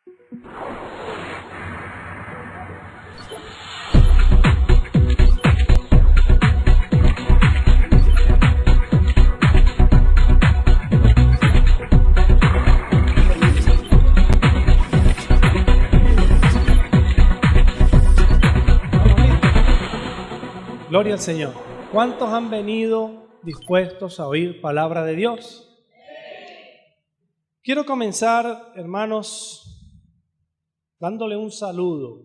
Gloria al Señor. ¿Cuántos han venido dispuestos a oír palabra de Dios? Quiero comenzar, hermanos, dándole un saludo.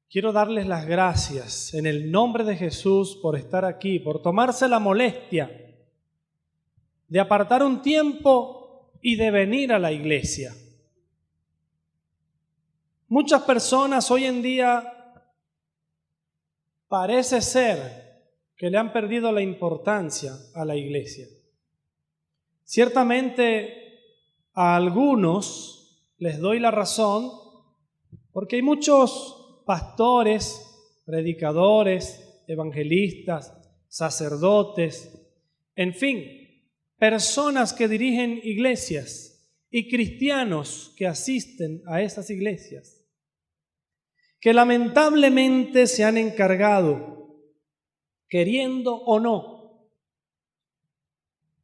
Quiero darles las gracias en el nombre de Jesús por estar aquí, por tomarse la molestia de apartar un tiempo y de venir a la iglesia. Muchas personas hoy en día parece ser que le han perdido la importancia a la iglesia. Ciertamente a algunos les doy la razón porque hay muchos pastores, predicadores, evangelistas, sacerdotes, en fin, personas que dirigen iglesias y cristianos que asisten a esas iglesias, que lamentablemente se han encargado, queriendo o no,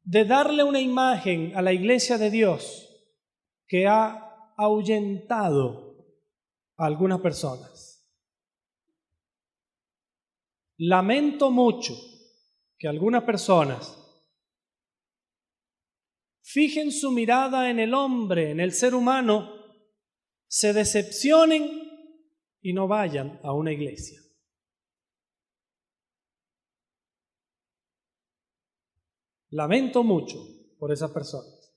de darle una imagen a la iglesia de Dios que ha ahuyentado a algunas personas. Lamento mucho que algunas personas fijen su mirada en el hombre, en el ser humano, se decepcionen y no vayan a una iglesia. Lamento mucho por esas personas.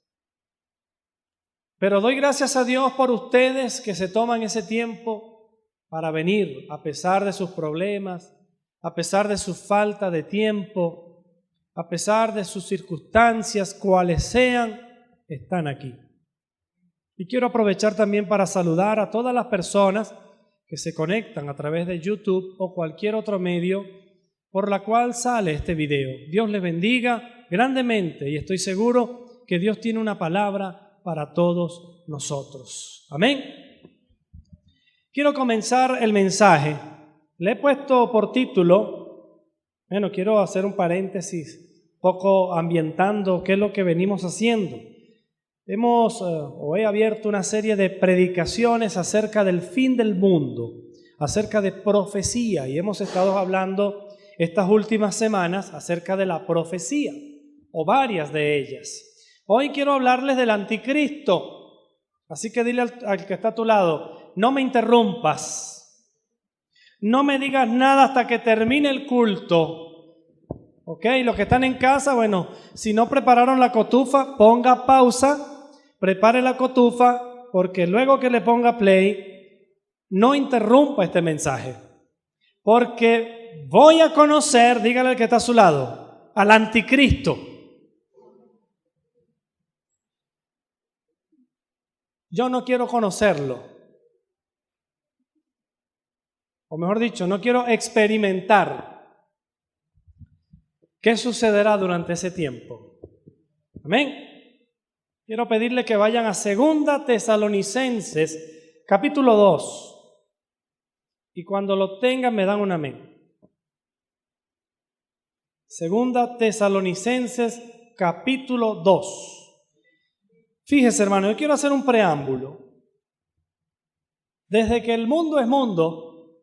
Pero doy gracias a Dios por ustedes que se toman ese tiempo para venir a pesar de sus problemas, a pesar de su falta de tiempo, a pesar de sus circunstancias, cuales sean, están aquí. Y quiero aprovechar también para saludar a todas las personas que se conectan a través de YouTube o cualquier otro medio por la cual sale este video. Dios les bendiga grandemente y estoy seguro que Dios tiene una palabra para todos nosotros. Amén. Quiero comenzar el mensaje. Le he puesto por título, quiero hacer un paréntesis, poco ambientando qué es lo que venimos haciendo. He abierto una serie de predicaciones acerca del fin del mundo, acerca de profecía, y hemos estado hablando estas últimas semanas acerca de la profecía, o varias de ellas. Hoy quiero hablarles del anticristo, así que dile al que está a tu lado, no me interrumpas, no me digas nada hasta que termine el culto. Ok, los que están en casa, si no prepararon la cotufa, ponga pausa, prepare la cotufa, porque luego que le ponga play, no interrumpa este mensaje, porque voy a conocer, dígale al que está a su lado, al anticristo. Yo no quiero conocerlo, o mejor dicho, no quiero experimentar qué sucederá durante ese tiempo. Amén. Quiero pedirle que vayan a 2 Tesalonicenses, capítulo 2. Y cuando lo tengan me dan un amén. 2 Tesalonicenses, capítulo 2. Fíjese, hermano, yo quiero hacer un preámbulo. Desde que el mundo es mundo,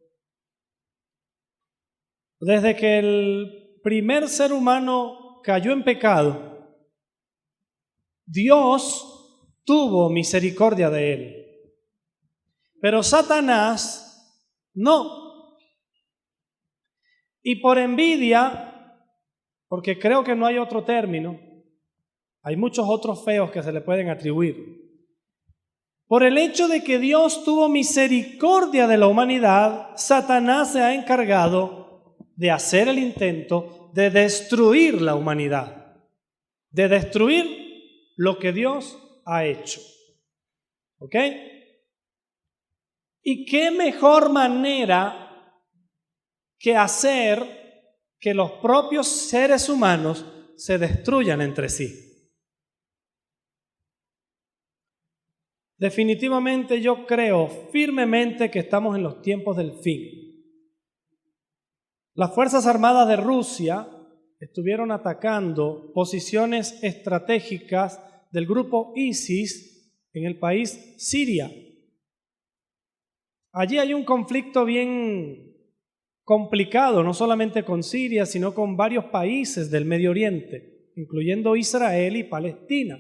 desde que el primer ser humano cayó en pecado, Dios tuvo misericordia de él. Pero Satanás no. Y por envidia, porque creo que no hay otro término, hay muchos otros feos que se le pueden atribuir. Por el hecho de que Dios tuvo misericordia de la humanidad, Satanás se ha encargado de hacer el intento de destruir la humanidad, de destruir lo que Dios ha hecho. ¿Ok? ¿Y qué mejor manera que hacer que los propios seres humanos se destruyan entre sí? Definitivamente yo creo firmemente que estamos en los tiempos del fin. Las Fuerzas Armadas de Rusia estuvieron atacando posiciones estratégicas del grupo ISIS en el país Siria. Allí hay un conflicto bien complicado, no solamente con Siria, sino con varios países del Medio Oriente, incluyendo Israel y Palestina,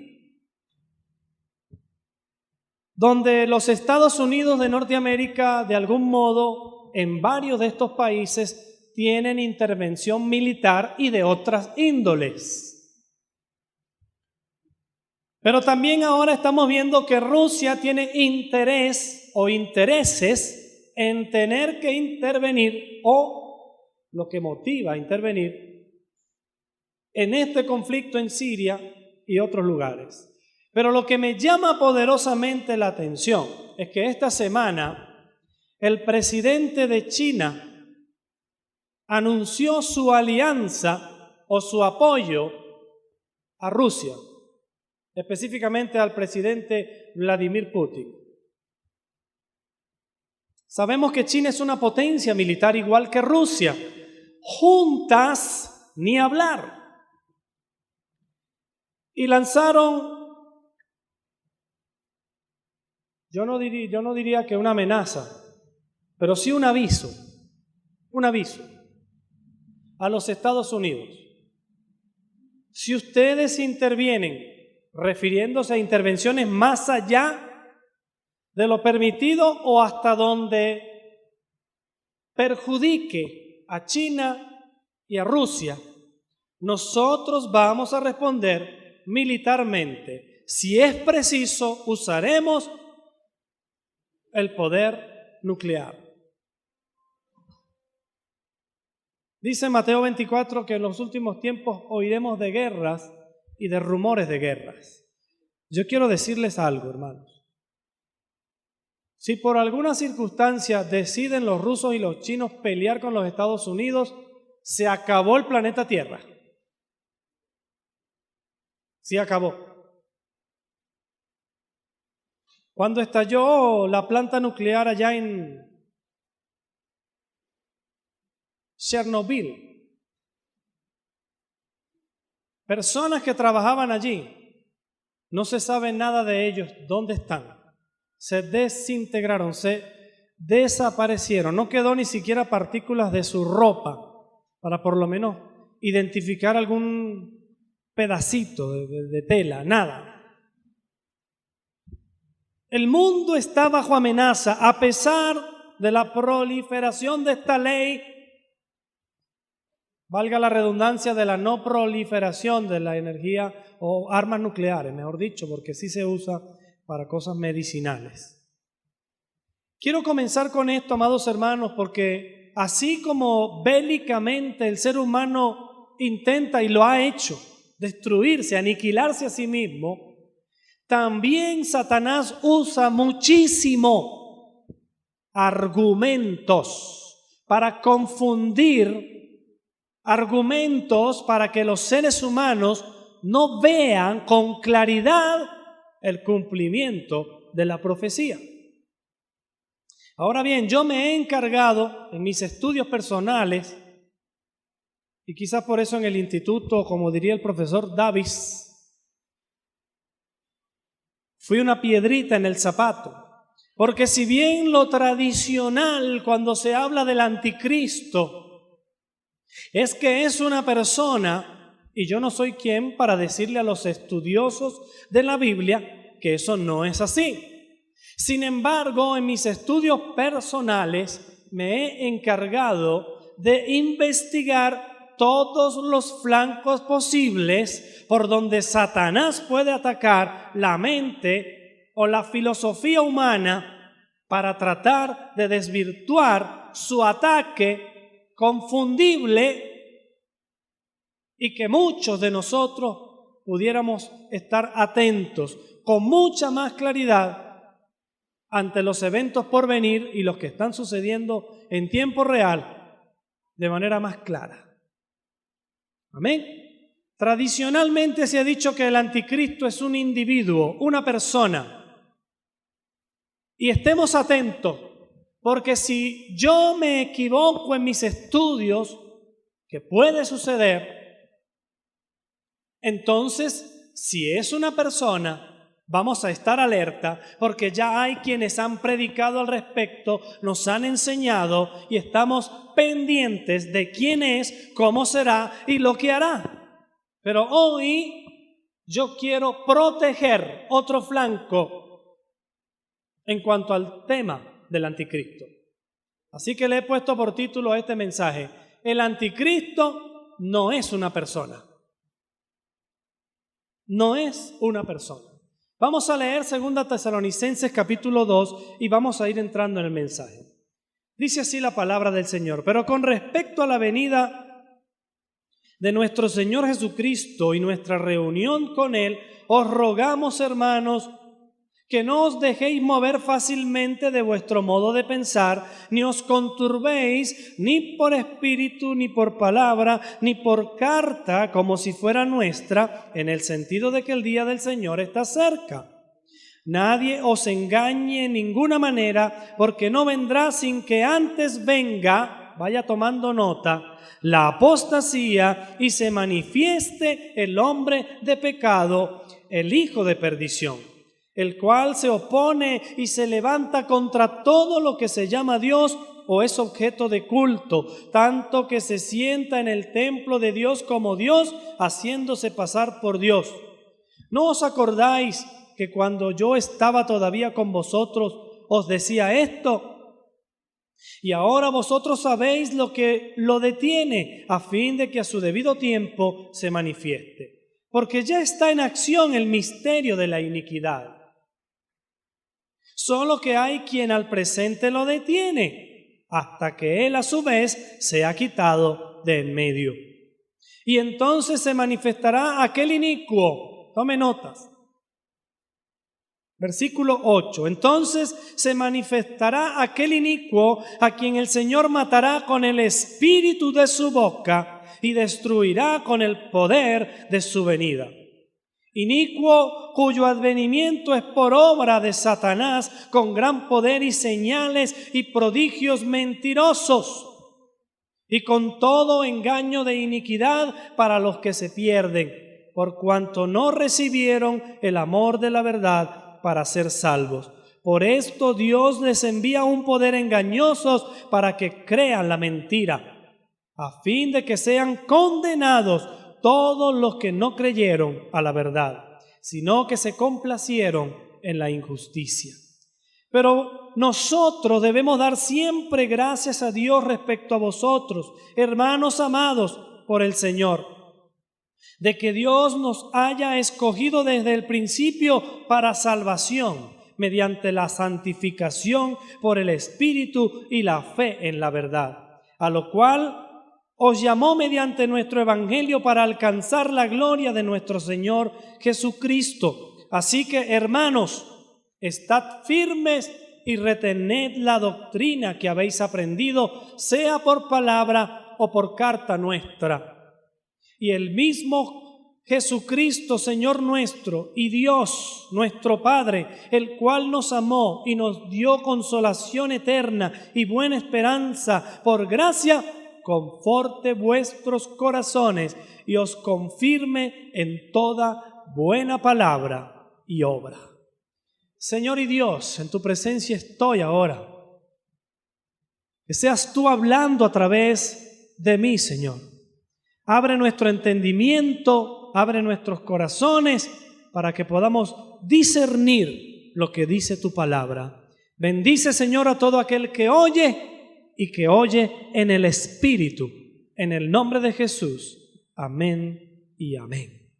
donde los Estados Unidos de Norteamérica, de algún modo, en varios de estos países, tienen intervención militar y de otras índoles. Pero también ahora estamos viendo que Rusia tiene interés o intereses en tener que intervenir, o lo que motiva a intervenir en este conflicto en Siria y otros lugares. Pero lo que me llama poderosamente la atención es que esta semana el presidente de China anunció su alianza o su apoyo a Rusia, específicamente al presidente Vladimir Putin. Sabemos que China es una potencia militar igual que Rusia. Juntas, ni hablar. Y lanzaron, yo no diría que una amenaza, pero sí un aviso a los Estados Unidos. Si ustedes intervienen, refiriéndose a intervenciones más allá de lo permitido o hasta donde perjudique a China y a Rusia, nosotros vamos a responder militarmente. Si es preciso, usaremos el poder nuclear. Dice Mateo 24 que en los últimos tiempos oiremos de guerras y de rumores de guerras. Yo quiero decirles algo, hermanos. Si por alguna circunstancia deciden los rusos y los chinos pelear con los Estados Unidos, se acabó el planeta Tierra. Se acabó. Cuando estalló la planta nuclear allá en Chernobyl, personas que trabajaban allí, no se sabe nada de ellos, dónde están. Se desintegraron, se desaparecieron. No quedó ni siquiera partículas de su ropa para por lo menos identificar algún pedacito de tela, nada. El mundo está bajo amenaza a pesar de la proliferación de esta ley, valga la redundancia, de la no proliferación de la energía o armas nucleares, mejor dicho, porque sí se usa para cosas medicinales. Quiero comenzar con esto, amados hermanos, porque así como bélicamente el ser humano intenta y lo ha hecho destruirse, aniquilarse a sí mismo, también Satanás usa muchísimo argumentos para confundir, argumentos para que los seres humanos no vean con claridad el cumplimiento de la profecía. Ahora bien, yo me he encargado en mis estudios personales, y quizás por eso en el instituto, como diría el profesor Davis, fui una piedrita en el zapato, porque si bien lo tradicional cuando se habla del anticristo es que es una persona, y yo no soy quien para decirle a los estudiosos de la Biblia que eso no es así. Sin embargo, en mis estudios personales me he encargado de investigar todos los flancos posibles por donde Satanás puede atacar la mente o la filosofía humana para tratar de desvirtuar su ataque confundible y que muchos de nosotros pudiéramos estar atentos con mucha más claridad ante los eventos por venir y los que están sucediendo en tiempo real de manera más clara. Amén. Tradicionalmente se ha dicho que el anticristo es un individuo, una persona. Y estemos atentos, porque si yo me equivoco en mis estudios, que puede suceder, entonces, si es una persona, vamos a estar alerta, porque ya hay quienes han predicado al respecto, nos han enseñado y estamos pendientes de quién es, cómo será y lo que hará. Pero hoy yo quiero proteger otro flanco en cuanto al tema del anticristo. Así que le he puesto por título a este mensaje: el anticristo no es una persona. No es una persona. Vamos a leer 2 Tesalonicenses capítulo 2 y vamos a ir entrando en el mensaje. Dice así la palabra del Señor: pero con respecto a la venida de nuestro Señor Jesucristo y nuestra reunión con Él, os rogamos, hermanos, que no os dejéis mover fácilmente de vuestro modo de pensar, ni os conturbéis ni por espíritu, ni por palabra, ni por carta, como si fuera nuestra, en el sentido de que el día del Señor está cerca. Nadie os engañe en ninguna manera, porque no vendrá sin que antes venga, vaya tomando nota, la apostasía y se manifieste el hombre de pecado, el hijo de perdición, el cual se opone y se levanta contra todo lo que se llama Dios o es objeto de culto, tanto que se sienta en el templo de Dios como Dios, haciéndose pasar por Dios. ¿No os acordáis que cuando yo estaba todavía con vosotros os decía esto? Y ahora vosotros sabéis lo que lo detiene, a fin de que a su debido tiempo se manifieste. Porque ya está en acción el misterio de la iniquidad. Solo que hay quien al presente lo detiene, hasta que él a su vez sea quitado de en medio. Y entonces se manifestará aquel inicuo. Tome notas. Versículo 8. Entonces se manifestará aquel inicuo a quien el Señor matará con el espíritu de su boca y destruirá con el poder de su venida. Inicuo cuyo advenimiento es por obra de Satanás con gran poder y señales y prodigios mentirosos y con todo engaño de iniquidad para los que se pierden, por cuanto no recibieron el amor de la verdad para ser salvos. Por esto Dios les envía un poder engañoso para que crean la mentira, a fin de que sean condenados todos los que no creyeron a la verdad, sino que se complacieron en la injusticia. Pero nosotros debemos dar siempre gracias a Dios respecto a vosotros, hermanos amados por el Señor, de que Dios nos haya escogido desde el principio para salvación, mediante la santificación por el Espíritu y la fe en la verdad, a lo cual os llamó mediante nuestro Evangelio para alcanzar la gloria de nuestro Señor Jesucristo. Así que, hermanos, estad firmes y retened la doctrina que habéis aprendido, sea por palabra o por carta nuestra. Y el mismo Jesucristo, Señor nuestro, y Dios, nuestro Padre, el cual nos amó y nos dio consolación eterna y buena esperanza por gracia, conforte vuestros corazones y os confirme en toda buena palabra y obra. Señor y Dios, en tu presencia estoy ahora. Que seas tú hablando a través de mí, Señor. Abre nuestro entendimiento, abre nuestros corazones para que podamos discernir lo que dice tu palabra. Bendice, Señor, a todo aquel que oye y que oye en el Espíritu. En el nombre de Jesús. Amén y amén.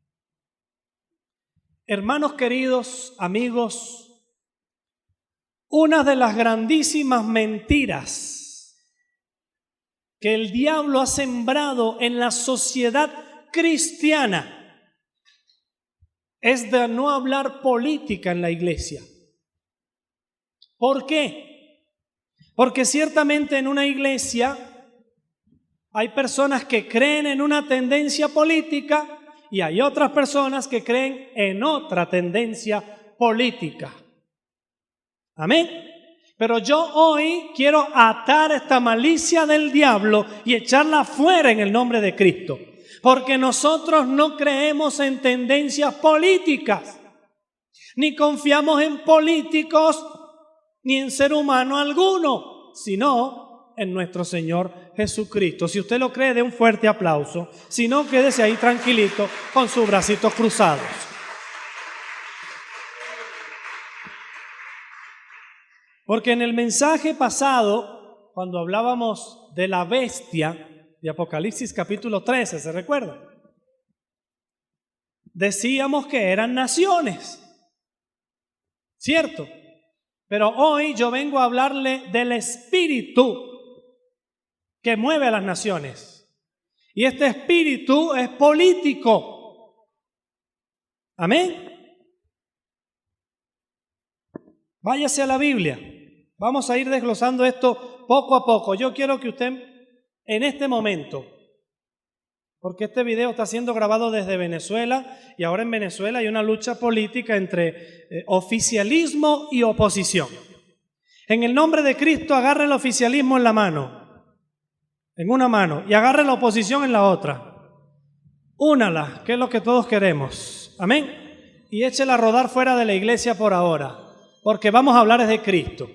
Hermanos queridos, amigos, una de las grandísimas mentiras que el diablo ha sembrado en la sociedad cristiana es de no hablar política en la iglesia. ¿Por qué? Porque ciertamente en una iglesia hay personas que creen en una tendencia política y hay otras personas que creen en otra tendencia política. Amén. Pero yo hoy quiero atar esta malicia del diablo y echarla fuera en el nombre de Cristo. Porque nosotros no creemos en tendencias políticas, ni confiamos en políticos, ni en ser humano alguno, sino en nuestro Señor Jesucristo. Si usted lo cree, dé un fuerte aplauso. Si no, quédese ahí tranquilito con sus bracitos cruzados. Porque en el mensaje pasado, cuando hablábamos de la bestia de Apocalipsis capítulo 13, ¿se recuerda? Decíamos que eran naciones, ¿cierto? Pero hoy yo vengo a hablarle del espíritu que mueve a las naciones. Y este espíritu es político. Amén. Váyase a la Biblia. Vamos a ir desglosando esto poco a poco. Yo quiero que usted en este momento, porque este video está siendo grabado desde Venezuela y ahora en Venezuela hay una lucha política entre oficialismo y oposición. En el nombre de Cristo, agarre el oficialismo en la mano, en una mano, y agarre la oposición en la otra. Únala, que es lo que todos queremos. Amén. Y échela a rodar fuera de la iglesia por ahora, porque vamos a hablar de Cristo.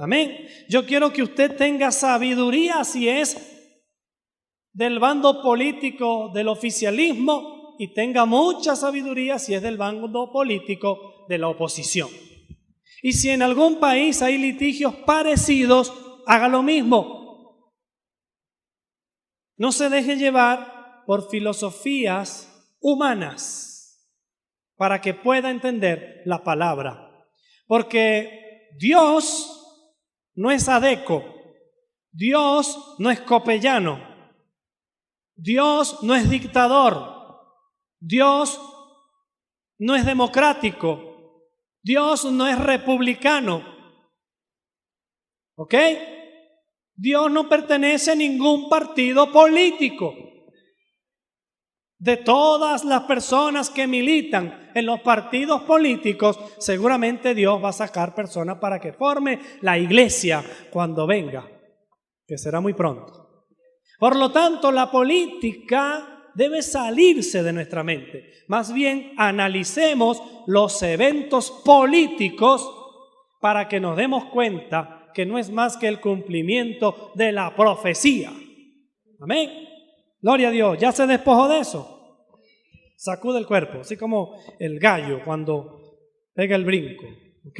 Amén. Yo quiero que usted tenga sabiduría si es del bando político del oficialismo y tenga mucha sabiduría si es del bando político de la oposición. Y si en algún país hay litigios parecidos, haga lo mismo. No se deje llevar por filosofías humanas para que pueda entender la palabra. Porque Dios no es adeco, Dios no es copellano, Dios no es dictador, Dios no es democrático, Dios no es republicano, ¿ok? Dios no pertenece a ningún partido político. De todas las personas que militan en los partidos políticos, seguramente Dios va a sacar personas para que forme la iglesia cuando venga, que será muy pronto. Por lo tanto, la política debe salirse de nuestra mente. Más bien, analicemos los eventos políticos para que nos demos cuenta que no es más que el cumplimiento de la profecía. Amén. Gloria a Dios. ¿Ya se despojó de eso? Sacude el cuerpo, así como el gallo cuando pega el brinco. ¿Ok?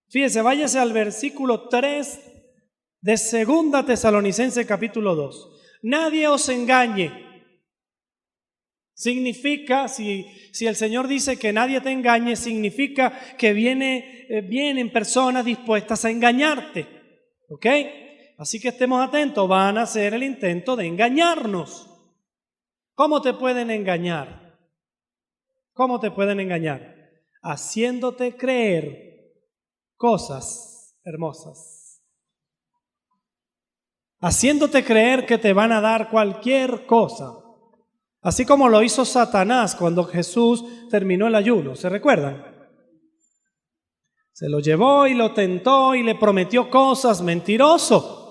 Fíjese, váyase al versículo 3 de 2 Tesalonicenses capítulo 2. Nadie os engañe. Significa, si el Señor dice que nadie te engañe, significa que vienen personas dispuestas a engañarte. ¿Ok? Así que estemos atentos, van a hacer el intento de engañarnos. ¿Cómo te pueden engañar? ¿Cómo te pueden engañar? Haciéndote creer cosas hermosas. Haciéndote creer que te van a dar cualquier cosa. Así como lo hizo Satanás cuando Jesús terminó el ayuno. ¿Se recuerdan? Se lo llevó y lo tentó y le prometió cosas. Mentiroso.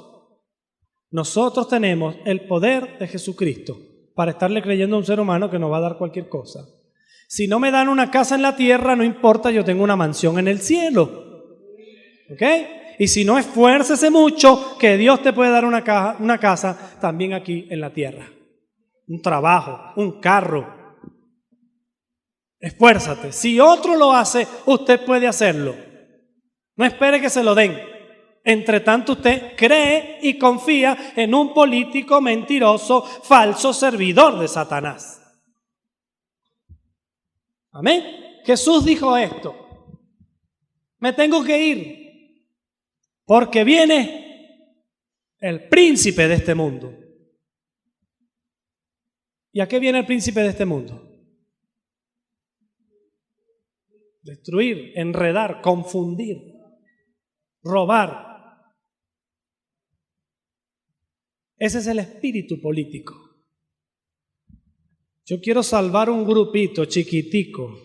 Nosotros tenemos el poder de Jesucristo para estarle creyendo a un ser humano que nos va a dar cualquier cosa. Si no me dan una casa en la tierra, no importa, yo tengo una mansión en el cielo. ¿Ok? Y si no, esfuércese mucho, que Dios te puede dar una casa también aquí en la tierra. Un trabajo, un carro. Esfuérzate. Si otro lo hace, usted puede hacerlo. No espere que se lo den. Entre tanto, usted cree y confía en un político mentiroso, falso servidor de Satanás. Amén. Jesús dijo esto. Me tengo que ir porque viene el príncipe de este mundo. ¿Y a qué viene el príncipe de este mundo? Destruir, enredar, confundir, robar. Ese es el espíritu político. Yo quiero salvar un grupito chiquitico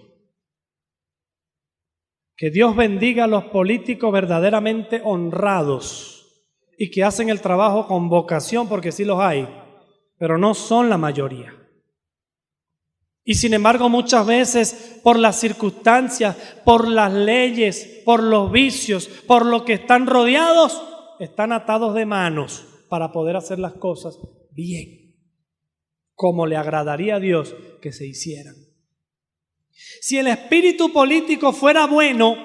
Que Dios bendiga a los políticos verdaderamente honrados y que hacen el trabajo con vocación, porque sí los hay, pero no son la mayoría. Y sin embargo, muchas veces por las circunstancias, por las leyes, por los vicios, por lo que están rodeados, están atados de manos para poder hacer las cosas bien, como le agradaría a Dios que se hicieran. Si el espíritu político fuera bueno,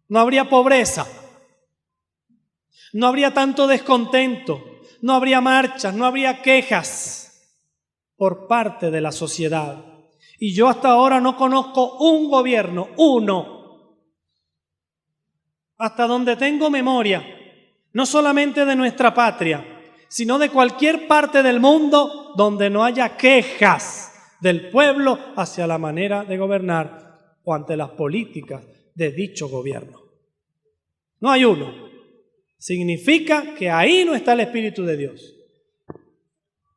no habría pobreza, no habría tanto descontento, no habría marchas, no habría quejas por parte de la sociedad. Y yo hasta ahora no conozco un gobierno, uno, hasta donde tengo memoria, no solamente de nuestra patria, sino de cualquier parte del mundo donde no haya quejas del pueblo hacia la manera de gobernar o ante las políticas de dicho gobierno. No hay uno. Significa que ahí no está el Espíritu de Dios.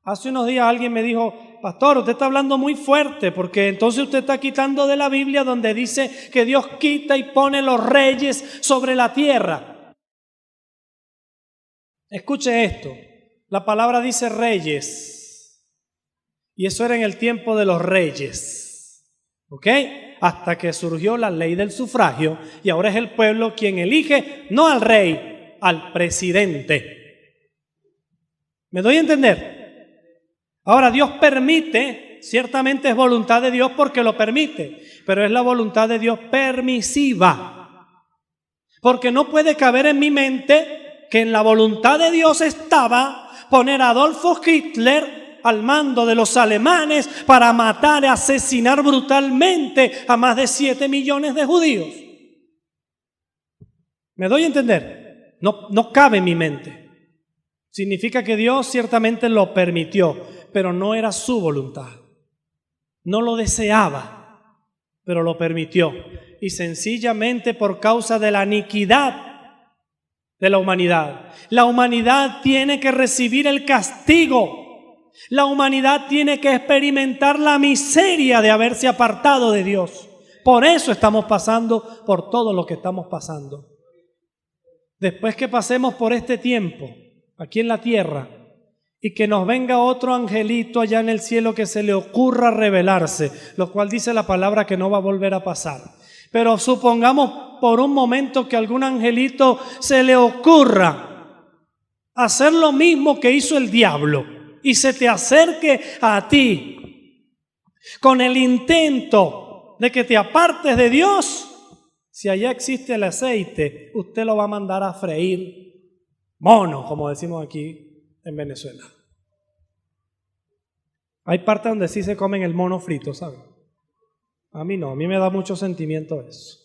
Hace unos días alguien me dijo: pastor, usted está hablando muy fuerte, porque entonces usted está quitando de la Biblia donde dice que Dios quita y pone los reyes sobre la tierra. Escuche esto, la palabra dice reyes, y eso era en el tiempo de los reyes, ¿ok? Hasta que surgió la ley del sufragio, y ahora es el pueblo quien elige, no al rey, al presidente. ¿Me doy a entender? Ahora, Dios permite, ciertamente es voluntad de Dios porque lo permite, pero es la voluntad de Dios permisiva. Porque no puede caber en mi mente que en la voluntad de Dios estaba poner a Adolfo Hitler al mando de los alemanes para matar y asesinar brutalmente a más de 7 millones de judíos. ¿Me doy a entender? No cabe en mi mente. Significa que Dios ciertamente lo permitió, pero no era su voluntad. No lo deseaba, pero lo permitió. Y sencillamente por causa de la iniquidad de la humanidad. La humanidad tiene que recibir el castigo. La humanidad tiene que experimentar la miseria de haberse apartado de Dios. Por eso estamos pasando por todo lo que estamos pasando. Después que pasemos por este tiempo aquí en la tierra, y que nos venga otro angelito allá en el cielo que se le ocurra revelarse, lo cual dice la palabra que no va a volver a pasar. Pero supongamos por un momento que algún angelito se le ocurra hacer lo mismo que hizo el diablo y se te acerque a ti con el intento de que te apartes de Dios. Si allá existe el aceite, usted lo va a mandar a freír mono, como decimos aquí en Venezuela. Hay partes donde sí se comen el mono frito, ¿saben? A mí no, a mí me da mucho sentimiento eso.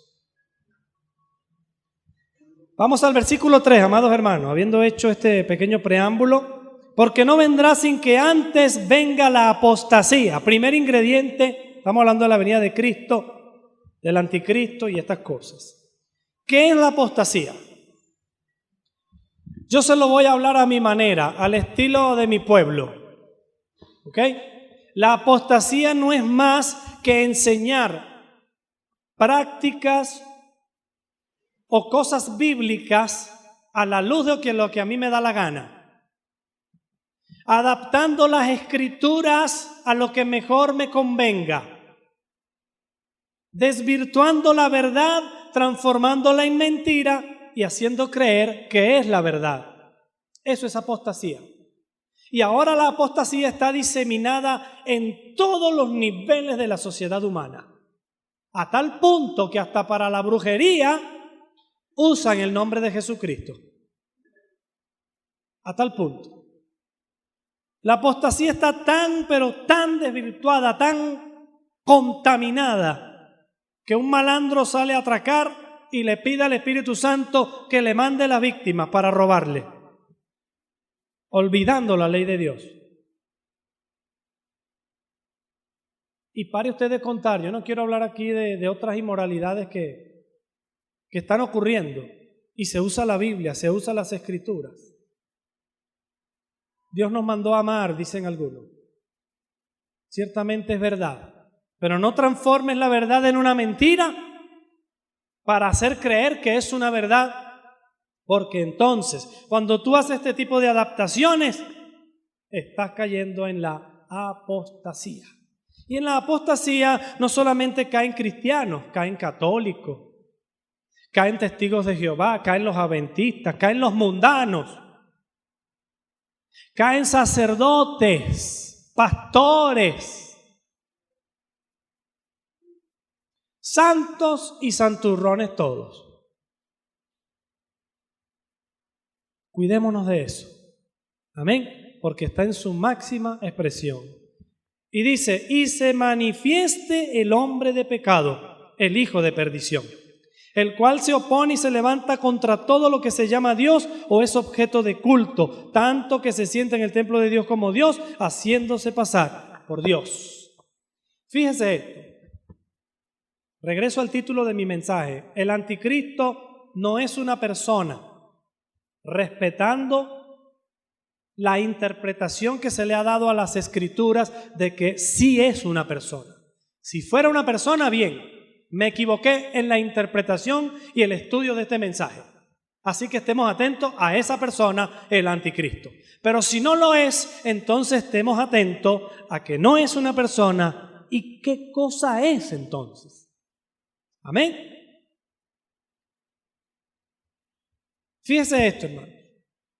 Vamos al versículo 3, amados hermanos, habiendo hecho este pequeño preámbulo. Porque no vendrá sin que antes venga la apostasía. Primer ingrediente, estamos hablando de la venida de Cristo, del anticristo y estas cosas. ¿Qué es la apostasía? Yo se lo voy a hablar a mi manera, al estilo de mi pueblo. ¿Ok? La apostasía no es más que enseñar prácticas o cosas bíblicas a la luz de lo que a mí me da la gana, adaptando las escrituras a lo que mejor me convenga, desvirtuando la verdad, transformándola en mentira y haciendo creer que es la verdad. Eso es apostasía. Y ahora la apostasía está diseminada en todos los niveles de la sociedad humana, a tal punto que hasta para la brujería usan el nombre de Jesucristo. A tal punto. La apostasía está tan, pero tan desvirtuada, tan contaminada, que un malandro sale a atracar y le pide al Espíritu Santo que le mande la víctima para robarle, olvidando la ley de Dios. Y pare usted de contar, yo no quiero hablar aquí de otras inmoralidades que están ocurriendo, y se usa la Biblia, se usan las Escrituras. Dios nos mandó a amar, dicen algunos. Ciertamente es verdad, pero no transformes la verdad en una mentira para hacer creer que es una verdad, porque entonces, cuando tú haces este tipo de adaptaciones, estás cayendo en la apostasía. Y en la apostasía no solamente caen cristianos, caen católicos, caen testigos de Jehová, caen los adventistas, caen los mundanos, caen sacerdotes, pastores, santos y santurrones todos. Cuidémonos de eso. Amén. Porque está en su máxima expresión. Y dice, y se manifieste el hombre de pecado, el hijo de perdición, el cual se opone y se levanta contra todo lo que se llama Dios o es objeto de culto, tanto que se sienta en el templo de Dios como Dios, haciéndose pasar por Dios. Fíjese esto. Regreso al título de mi mensaje. El anticristo no es una persona, respetando la interpretación que se le ha dado a las escrituras de que sí es una persona. Si fuera una persona, bien, me equivoqué en la interpretación y el estudio de este mensaje. Así que estemos atentos a esa persona, el anticristo. Pero si no lo es, entonces estemos atentos a que no es una persona y qué cosa es entonces. Amén. Fíjese esto, hermano.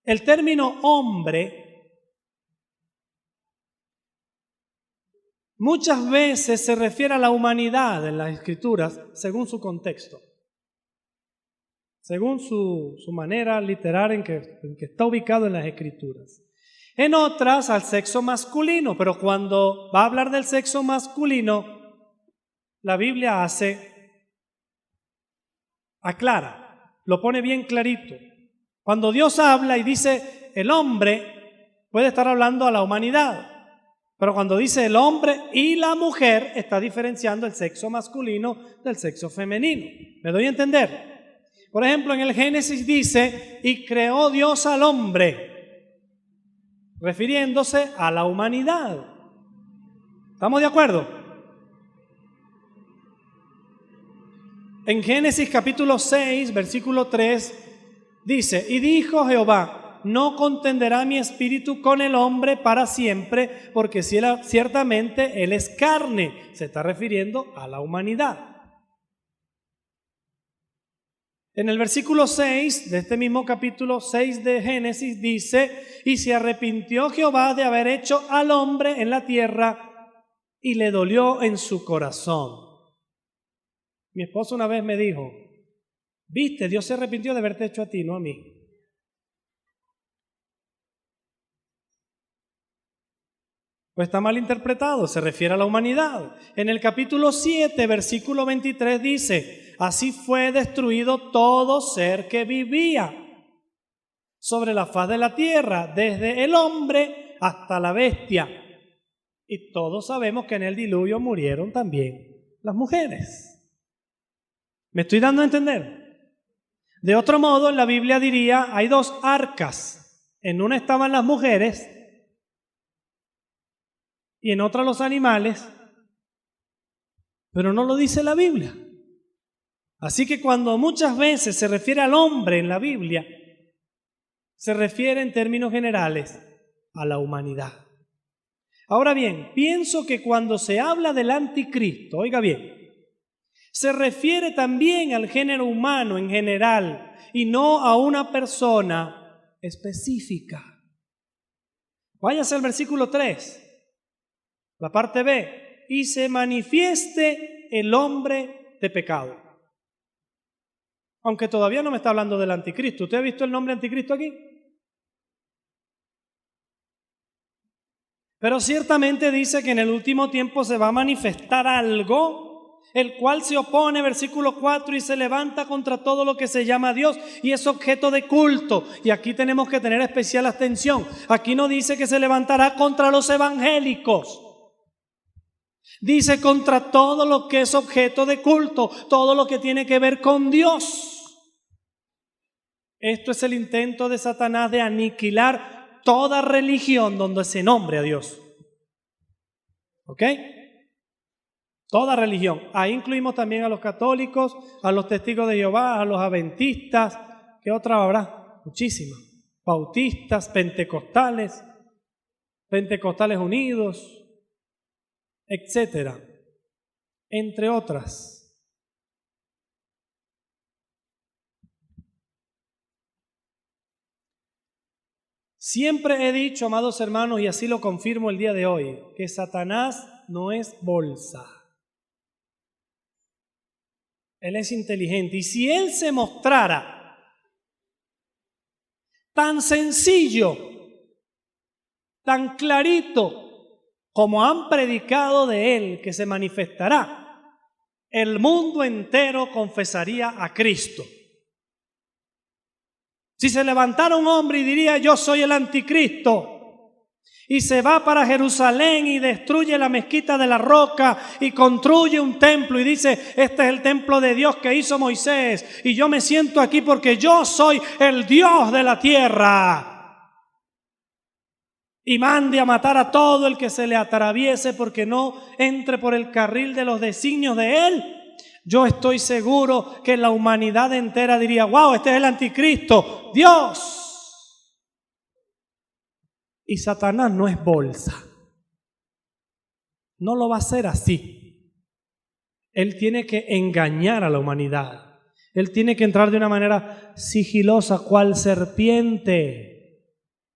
El término hombre muchas veces se refiere a la humanidad en las escrituras según su contexto, según su manera literaria en que está ubicado en las escrituras. En otras al sexo masculino, pero cuando va a hablar del sexo masculino, la Biblia aclara, lo pone bien clarito. Cuando Dios habla y dice el hombre, puede estar hablando a la humanidad. Pero cuando dice el hombre y la mujer, está diferenciando el sexo masculino del sexo femenino. ¿Me doy a entender? Por ejemplo, en el Génesis dice, y creó Dios al hombre, refiriéndose a la humanidad. ¿Estamos de acuerdo? En Génesis capítulo 6, versículo 3, dice, y dijo Jehová, no contenderá mi espíritu con el hombre para siempre, porque ciertamente él es carne. Se está refiriendo a la humanidad. En el versículo 6 de este mismo capítulo 6 de Génesis dice, y se arrepintió Jehová de haber hecho al hombre en la tierra y le dolió en su corazón. Mi esposo una vez me dijo, viste, Dios se arrepintió de haberte hecho a ti, no a mí. Pues está mal interpretado, se refiere a la humanidad. En el capítulo 7, versículo 23 dice, así fue destruido todo ser que vivía sobre la faz de la tierra, desde el hombre hasta la bestia. Y todos sabemos que en el diluvio murieron también las mujeres. ¿Me estoy dando a entender? De otro modo, en la Biblia diría, hay dos arcas. En una estaban las mujeres y en otra los animales, pero no lo dice la Biblia. Así que cuando muchas veces se refiere al hombre en la Biblia, se refiere en términos generales a la humanidad. Ahora bien, pienso que cuando se habla del anticristo, oiga bien, se refiere también al género humano en general y no a una persona específica. Váyase al versículo 3, la parte B, y se manifieste el hombre de pecado. Aunque todavía no me está hablando del anticristo. ¿Usted ha visto el nombre anticristo aquí? Pero ciertamente dice que en el último tiempo se va a manifestar algo, el cual se opone, versículo 4, y se levanta contra todo lo que se llama Dios y es objeto de culto. Y aquí tenemos que tener especial atención. Aquí no dice que se levantará contra los evangélicos. Dice contra todo lo que es objeto de culto, todo lo que tiene que ver con Dios. Esto es el intento de Satanás de aniquilar toda religión donde se nombre a Dios. ¿Ok? Toda religión. Ahí incluimos también a los católicos, a los testigos de Jehová, a los adventistas. ¿Qué otra habrá? Muchísimas. Bautistas, pentecostales unidos, etcétera, entre otras. Siempre he dicho, amados hermanos, y así lo confirmo el día de hoy, que Satanás no es bolsa. Él es inteligente. Y si él se mostrara tan sencillo, tan clarito, como han predicado de él, que se manifestará, el mundo entero confesaría a Cristo. Si se levantara un hombre y diría, yo soy el anticristo, y se va para Jerusalén y destruye la mezquita de la Roca y construye un templo y dice, este es el templo de Dios que hizo Moisés y yo me siento aquí porque yo soy el Dios de la tierra, y mande a matar a todo el que se le atraviese porque no entre por el carril de los designios de él, yo estoy seguro que la humanidad entera diría, wow, este es el anticristo, Dios. Y Satanás no es bolsa. No lo va a hacer así. Él tiene que engañar a la humanidad. Él tiene que entrar de una manera sigilosa, cual serpiente.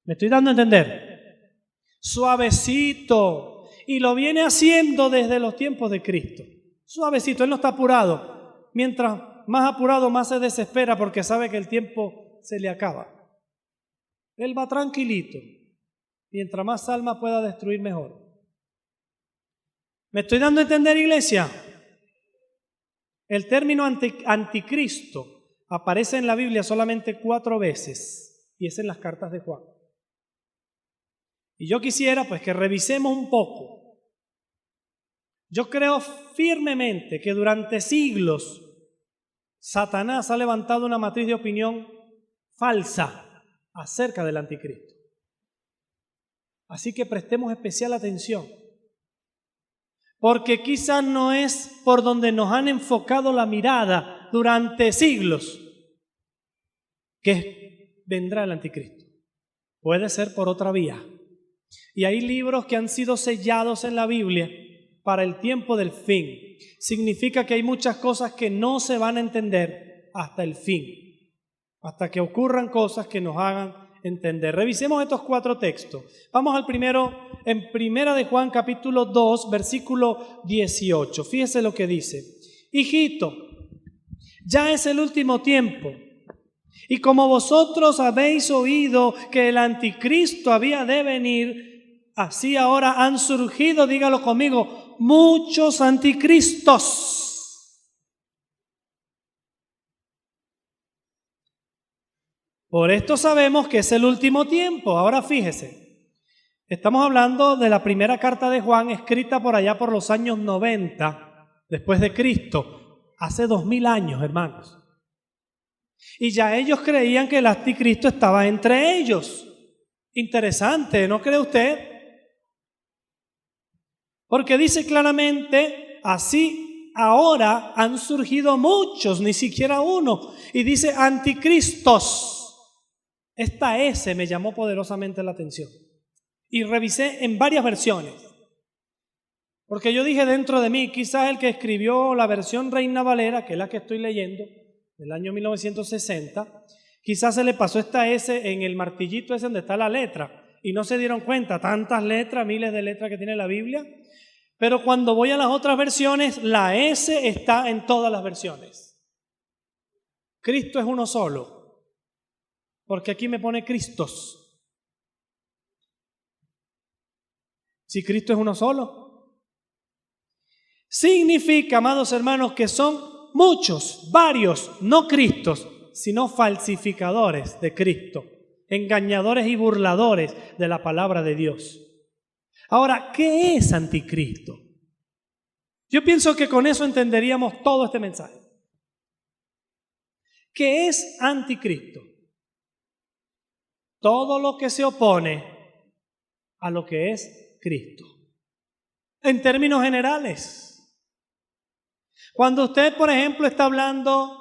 ¿Me estoy dando a entender? Suavecito. Y lo viene haciendo desde los tiempos de Cristo. Suavecito, Él no está apurado. Mientras más apurado, más se desespera porque sabe que el tiempo se le acaba. Él va tranquilito. Mientras más alma pueda destruir, mejor. ¿Me estoy dando a entender, iglesia? El término anticristo aparece en la Biblia solamente 4 veces y es en las cartas de Juan. Y yo quisiera pues que revisemos un poco. Yo creo firmemente que durante siglos Satanás ha levantado una matriz de opinión falsa acerca del anticristo. Así que prestemos especial atención, porque quizás no es por donde nos han enfocado la mirada durante siglos que vendrá el anticristo. Puede ser por otra vía. Y hay libros que han sido sellados en la Biblia para el tiempo del fin. Significa que hay muchas cosas que no se van a entender hasta el fin, hasta que ocurran cosas que nos hagan entender. Revisemos estos 4 textos. Vamos al primero, en Primera de Juan capítulo 2, versículo 18. Fíjese lo que dice. Hijito, ya es el último tiempo. Y como vosotros habéis oído que el anticristo había de venir, así ahora han surgido, dígalo conmigo, muchos anticristos. Por esto sabemos que es el último tiempo. Ahora fíjese, estamos hablando de la primera carta de Juan escrita por allá por los años 90 después de Cristo, hace 2000 años, hermanos. Y ya ellos creían que el anticristo estaba entre ellos. Interesante, ¿no cree usted? Porque dice claramente, así ahora han surgido muchos, ni siquiera uno. Y dice anticristos. Esta S me llamó poderosamente la atención. Y revisé en varias versiones. Porque yo dije dentro de mí, quizás el que escribió la versión Reina Valera, que es la que estoy leyendo, del año 1960, quizás se le pasó esta S en el martillito ese donde está la letra y no se dieron cuenta, tantas letras, miles de letras que tiene la Biblia, pero cuando voy a las otras versiones, la S está en todas las versiones. Cristo es uno solo, porque aquí me pone Cristos. Si Cristo es uno solo, significa, amados hermanos, que son muchos, varios, no Cristos, sino falsificadores de Cristo, engañadores y burladores de la palabra de Dios. Ahora, ¿qué es anticristo? Yo pienso que con eso entenderíamos todo este mensaje. ¿Qué es anticristo? Todo lo que se opone a lo que es Cristo. En términos generales. Cuando usted, por ejemplo, está hablando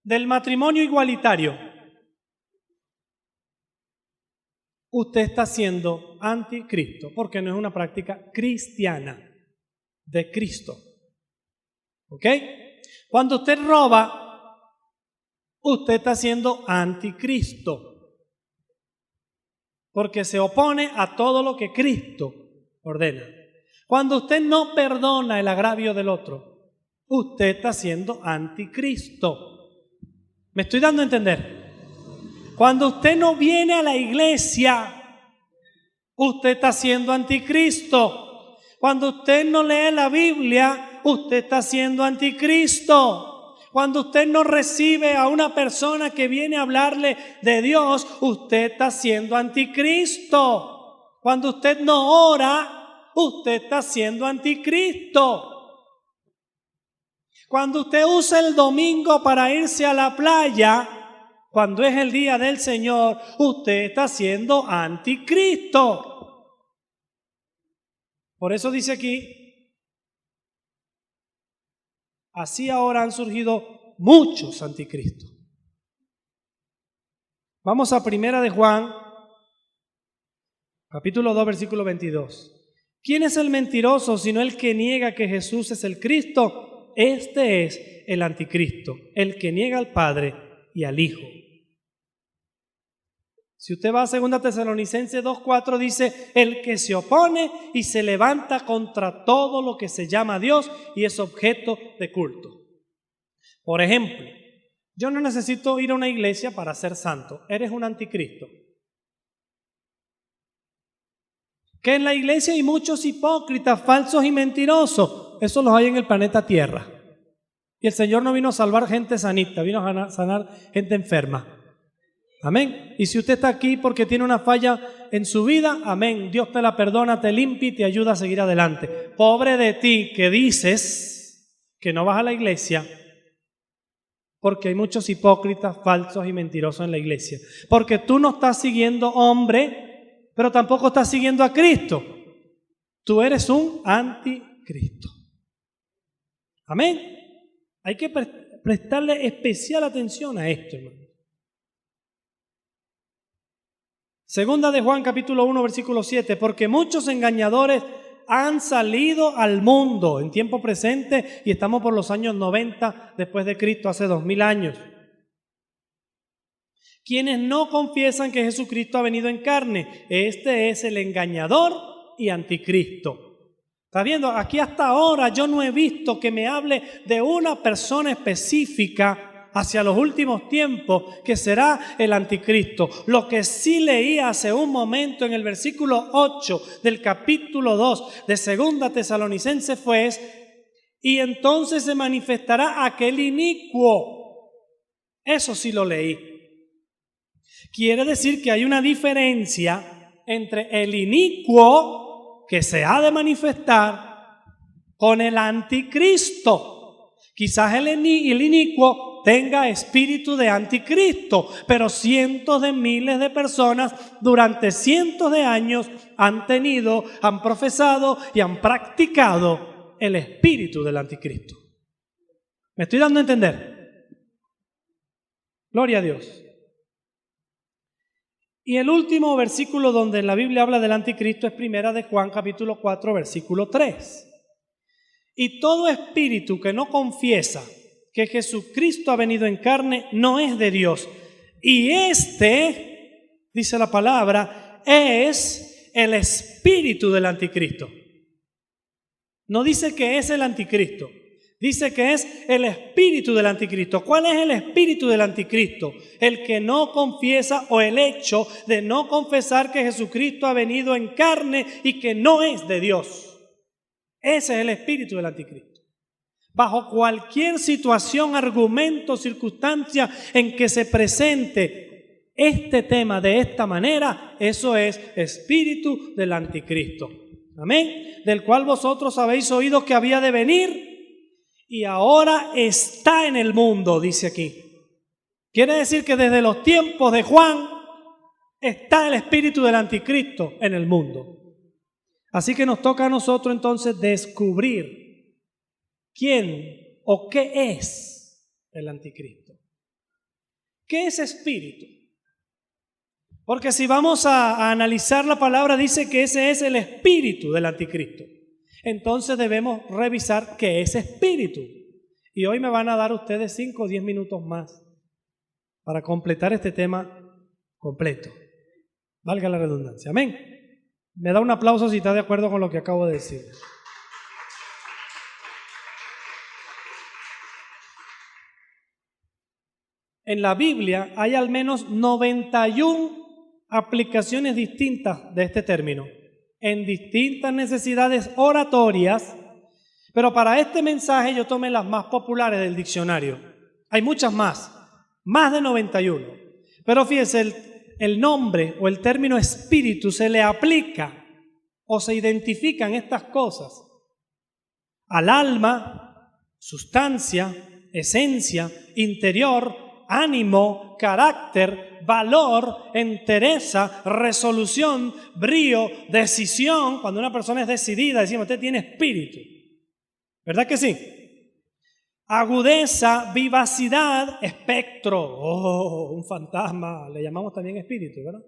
del matrimonio igualitario, usted está siendo anticristo, porque no es una práctica cristiana de Cristo. ¿Ok? Cuando usted roba, usted está siendo anticristo, porque se opone a todo lo que Cristo ordena. Cuando usted no perdona el agravio del otro, usted está siendo anticristo. ¿Me estoy dando a entender? Cuando usted no viene a la iglesia, usted está siendo anticristo. Cuando usted no lee la Biblia, usted está siendo anticristo. Cuando usted no recibe a una persona que viene a hablarle de Dios, usted está siendo anticristo. Cuando usted no ora, usted está siendo anticristo. Cuando usted usa el domingo para irse a la playa, cuando es el día del Señor, usted está siendo anticristo. Por eso dice aquí, así ahora han surgido muchos anticristos. Vamos a Primera de Juan, capítulo 2, versículo 22. ¿Quién es el mentiroso sino el que niega que Jesús es el Cristo? Este es el anticristo, el que niega al Padre y al Hijo. Si usted va a 2 Tesalonicenses 2:4, dice, el que se opone y se levanta contra todo lo que se llama Dios y es objeto de culto. Por ejemplo, yo no necesito ir a una iglesia para ser santo. Eres un anticristo. Que en la iglesia hay muchos hipócritas, falsos y mentirosos. Eso los hay en el planeta Tierra. Y el Señor no vino a salvar gente sanita, vino a sanar gente enferma. Amén. Y si usted está aquí porque tiene una falla en su vida, amén. Dios te la perdona, te limpia y te ayuda a seguir adelante. Pobre de ti que dices que no vas a la iglesia porque hay muchos hipócritas, falsos y mentirosos en la iglesia. Porque tú no estás siguiendo hombre, pero tampoco estás siguiendo a Cristo. Tú eres un anticristo. Amén. Hay que prestarle especial atención a esto, hermano. Segunda de Juan, capítulo 1, versículo 7. Porque muchos engañadores han salido al mundo en tiempo presente y estamos por los años 90 después de Cristo, hace 2000 años. Quienes no confiesan que Jesucristo ha venido en carne. Este es el engañador y anticristo. ¿Está viendo? Aquí hasta ahora yo no he visto que me hable de una persona específica hacia los últimos tiempos que será el anticristo. Lo que sí leí hace un momento en el versículo 8 del capítulo 2 de 2 Tesalonicenses fue: y entonces se manifestará aquel inicuo. Eso sí lo leí. Quiere decir que hay una diferencia entre el inicuo que se ha de manifestar con el anticristo. Quizás el inicuo tenga espíritu de anticristo, pero cientos de miles de personas durante cientos de años han profesado y han practicado el espíritu del anticristo. ¿Me estoy dando a entender? Gloria a Dios. Y el último versículo donde la Biblia habla del anticristo es Primera de Juan, capítulo 4, versículo 3. Y todo espíritu que no confiesa que Jesucristo ha venido en carne no es de Dios. Y este, dice la palabra, es el espíritu del anticristo. No dice que es el anticristo. Dice que es el espíritu del anticristo. ¿Cuál es el espíritu del anticristo? El que no confiesa, o el hecho de no confesar que Jesucristo ha venido en carne y que no es de Dios. Ese es el espíritu del anticristo. Bajo cualquier situación, argumento, circunstancia en que se presente este tema de esta manera, eso es espíritu del anticristo. Amén. Del cual vosotros habéis oído que había de venir y ahora está en el mundo, dice aquí. Quiere decir que desde los tiempos de Juan está el espíritu del anticristo en el mundo. Así que nos toca a nosotros entonces descubrir quién o qué es el anticristo. ¿Qué es espíritu? Porque si vamos a analizar la palabra, dice que ese es el espíritu del anticristo. Entonces debemos revisar qué es espíritu. Y hoy me van a dar ustedes 5 o 10 minutos más para completar este tema completo. Valga la redundancia. Amén. Me da un aplauso si está de acuerdo con lo que acabo de decir. En la Biblia hay al menos 91 aplicaciones distintas de este término, en distintas necesidades oratorias, pero para este mensaje yo tomé las más populares del diccionario. Hay muchas más de 91. Pero fíjese, el nombre o el término espíritu se le aplica o se identifican estas cosas al alma, sustancia, esencia, interior, ánimo, carácter, valor, entereza, resolución, brío, decisión. Cuando una persona es decidida, decimos, usted tiene espíritu. ¿Verdad que sí? Agudeza, vivacidad, espectro. Oh, un fantasma, le llamamos también espíritu, ¿verdad?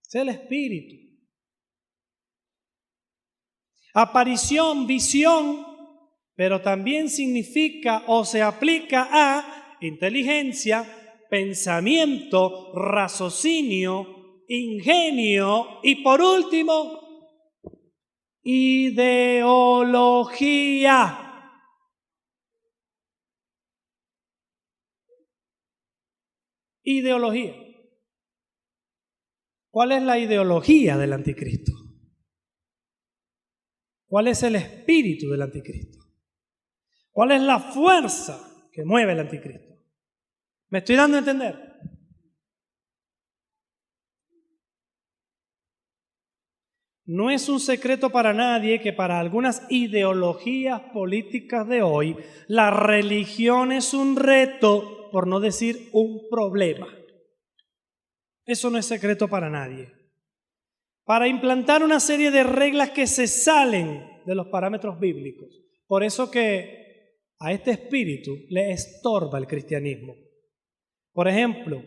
Es el espíritu. Aparición, visión, pero también significa o se aplica a inteligencia, pensamiento, raciocinio, ingenio y por último, ideología. Ideología. ¿Cuál es la ideología del anticristo? ¿Cuál es el espíritu del anticristo? ¿Cuál es la fuerza que mueve el anticristo? ¿Me estoy dando a entender? No es un secreto para nadie que para algunas ideologías políticas de hoy, la religión es un reto, por no decir un problema. Eso no es secreto para nadie. Para implantar una serie de reglas que se salen de los parámetros bíblicos. Por eso que a este espíritu le estorba el cristianismo. Por ejemplo,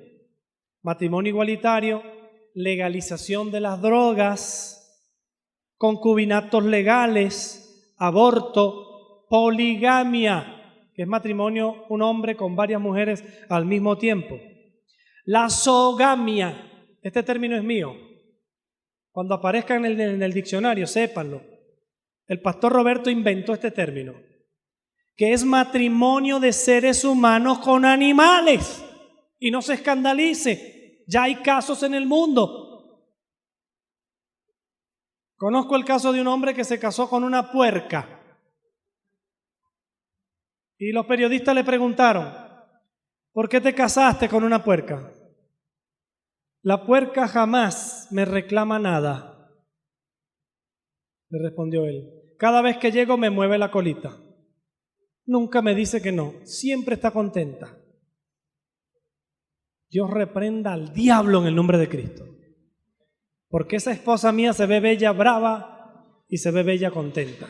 matrimonio igualitario, legalización de las drogas, concubinatos legales, aborto, poligamia, que es matrimonio un hombre con varias mujeres al mismo tiempo. La zogamia, este término es mío. Cuando aparezca en el diccionario, sépanlo. El pastor Roberto inventó este término, que es matrimonio de seres humanos con animales. Y no se escandalice, ya hay casos en el mundo. Conozco el caso de un hombre que se casó con una puerca. Y los periodistas le preguntaron, ¿por qué te casaste con una puerca? La puerca jamás me reclama nada, le respondió él. Cada vez que llego me mueve la colita. Nunca me dice que no, siempre está contenta. Dios reprenda al diablo en el nombre de Cristo. Porque esa esposa mía se ve bella brava y se ve bella contenta.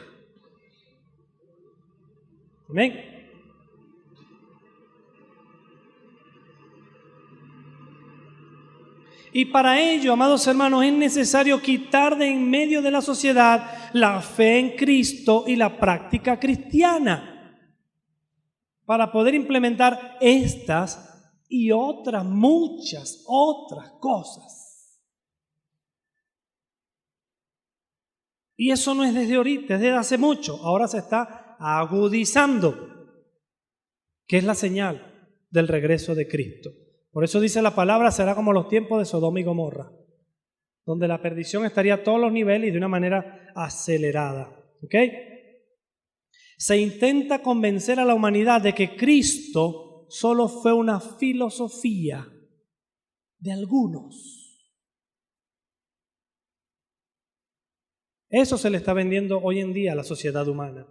Amén. Y para ello, amados hermanos, es necesario quitar de en medio de la sociedad la fe en Cristo y la práctica cristiana para poder implementar estas y otras, muchas otras cosas. Y eso no es desde ahorita, es desde hace mucho. Ahora se está agudizando, que es la señal del regreso de Cristo. Por eso dice la palabra, será como los tiempos de Sodoma y Gomorra, donde la perdición estaría a todos los niveles y de una manera acelerada. ¿Ok? Se intenta convencer a la humanidad de que Cristo solo fue una filosofía de algunos. Eso se le está vendiendo hoy en día a la sociedad humana.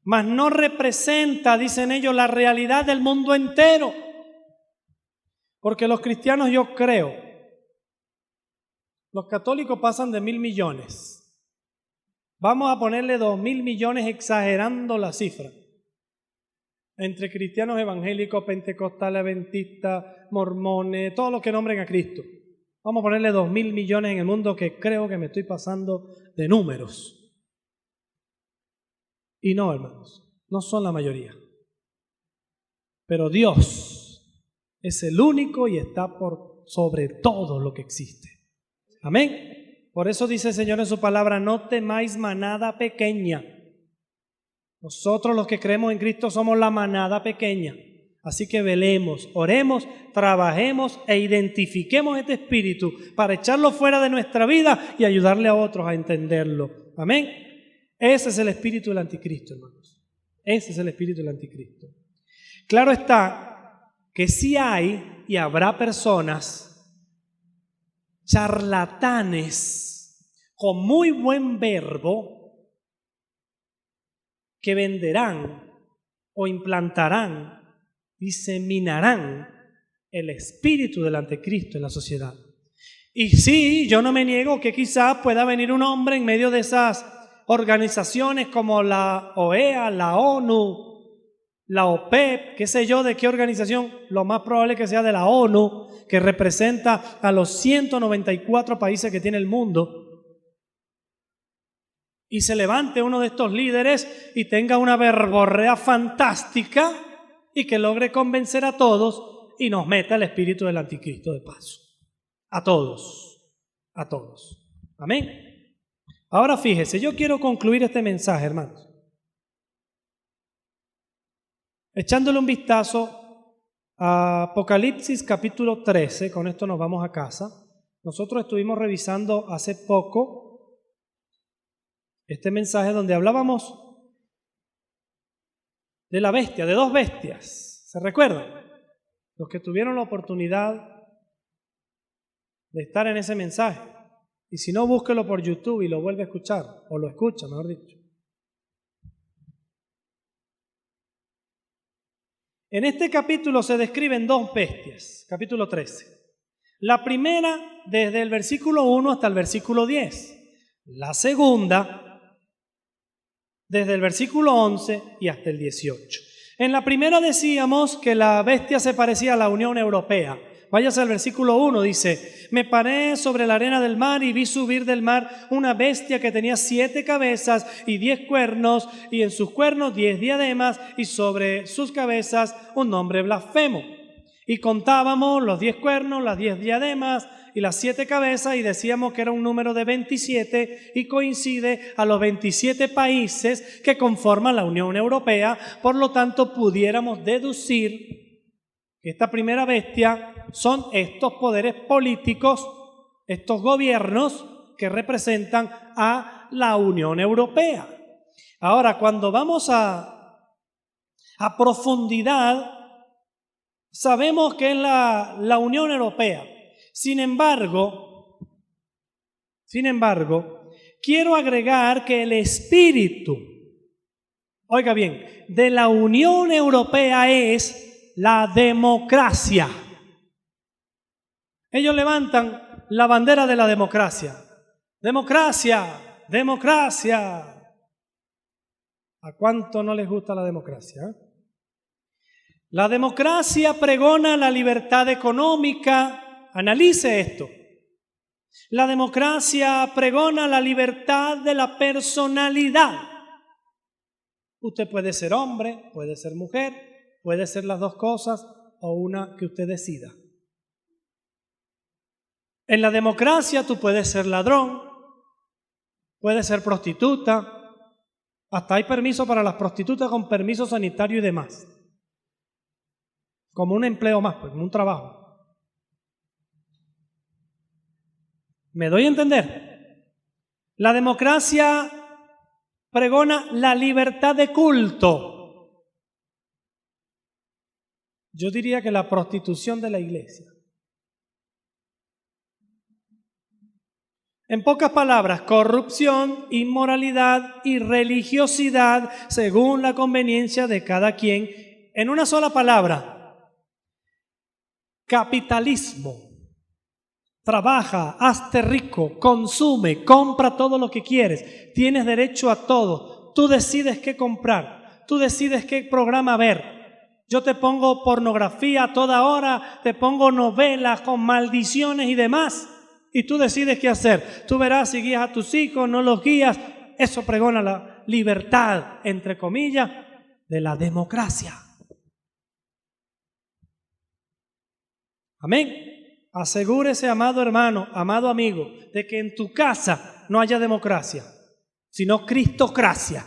Mas no representa, dicen ellos, la realidad del mundo entero. Porque los cristianos, yo creo, los católicos pasan de 1.000 millones. Vamos a ponerle 2.000 millones exagerando la cifra. Entre cristianos evangélicos, pentecostales, adventistas, mormones, todos los que nombren a Cristo. Vamos a ponerle 2.000 millones en el mundo, que creo que me estoy pasando de números. Y no, hermanos, no son la mayoría. Pero Dios es el único y está por sobre todo lo que existe. Amén. Por eso dice el Señor en su palabra, no temáis manada pequeña. Nosotros los que creemos en Cristo somos la manada pequeña. Así que velemos, oremos, trabajemos e identifiquemos este espíritu para echarlo fuera de nuestra vida y ayudarle a otros a entenderlo. Amén. Ese es el espíritu del anticristo, hermanos. Ese es el espíritu del anticristo. Claro está que sí hay y habrá personas charlatanes con muy buen verbo que venderán o implantarán, diseminarán el espíritu del anticristo en la sociedad. Y sí, yo no me niego que quizás pueda venir un hombre en medio de esas organizaciones como la OEA, la ONU, la OPEP, qué sé yo de qué organización, lo más probable que sea de la ONU, que representa a los 194 países que tiene el mundo, y se levante uno de estos líderes y tenga una verborrea fantástica y que logre convencer a todos y nos meta el espíritu del anticristo de paso. A todos, a todos. Amén. Ahora fíjese, yo quiero concluir este mensaje, hermanos, echándole un vistazo a Apocalipsis capítulo 13, con esto nos vamos a casa. Nosotros estuvimos revisando hace poco este mensaje donde hablábamos de la bestia, de dos bestias. ¿Se recuerdan? Los que tuvieron la oportunidad de estar en ese mensaje. Y si no, búsquelo por YouTube y lo vuelve a escuchar, o lo escucha, mejor dicho. En este capítulo se describen dos bestias, capítulo 13. La primera desde el versículo 1 hasta el versículo 10. La segunda desde el versículo 11 y hasta el 18. En la primera decíamos que la bestia se parecía a la Unión Europea. Váyase al versículo 1, dice, me paré sobre la arena del mar y vi subir del mar una bestia que tenía 7 cabezas y 10 cuernos, y en sus cuernos 10 diademas, y sobre sus cabezas un nombre blasfemo. Y contábamos los 10 cuernos, las 10 diademas y las 7 cabezas, y decíamos que era un número de 27 y coincide a los 27 países que conforman la Unión Europea. Por lo tanto, pudiéramos deducir que esta primera bestia son estos poderes políticos, estos gobiernos que representan a la Unión Europea. Ahora, cuando vamos a profundidad, sabemos que es la Unión Europea. Sin embargo, quiero agregar que el espíritu, oiga bien, de la Unión Europea es la democracia. Ellos levantan la bandera de la democracia. Democracia, democracia. ¿A cuánto no les gusta la democracia? La democracia pregona la libertad económica. Analice esto. La democracia pregona la libertad de la personalidad. Usted puede ser hombre, puede ser mujer, puede ser las dos cosas o una que usted decida. En la democracia tú puedes ser ladrón, puedes ser prostituta, hasta hay permiso para las prostitutas con permiso sanitario y demás. Como un empleo más, pues, como un trabajo. ¿Me doy a entender? La democracia pregona la libertad de culto. Yo diría que la prostitución de la iglesia. En pocas palabras, corrupción, inmoralidad y religiosidad según la conveniencia de cada quien. En una sola palabra, capitalismo. trabaja, hazte rico, consume, compra todo lo que quieres. Tienes derecho a todo. Tú decides qué comprar. Tú decides qué programa ver. Yo te pongo pornografía a toda hora, te pongo novelas con maldiciones y demás. Y tú decides qué hacer. Tú verás si guías a tus hijos, no los guías. Eso pregona la libertad, entre comillas, de la democracia. Amén. Asegúrese, amado hermano, amado amigo, de que en tu casa no haya democracia, sino cristocracia,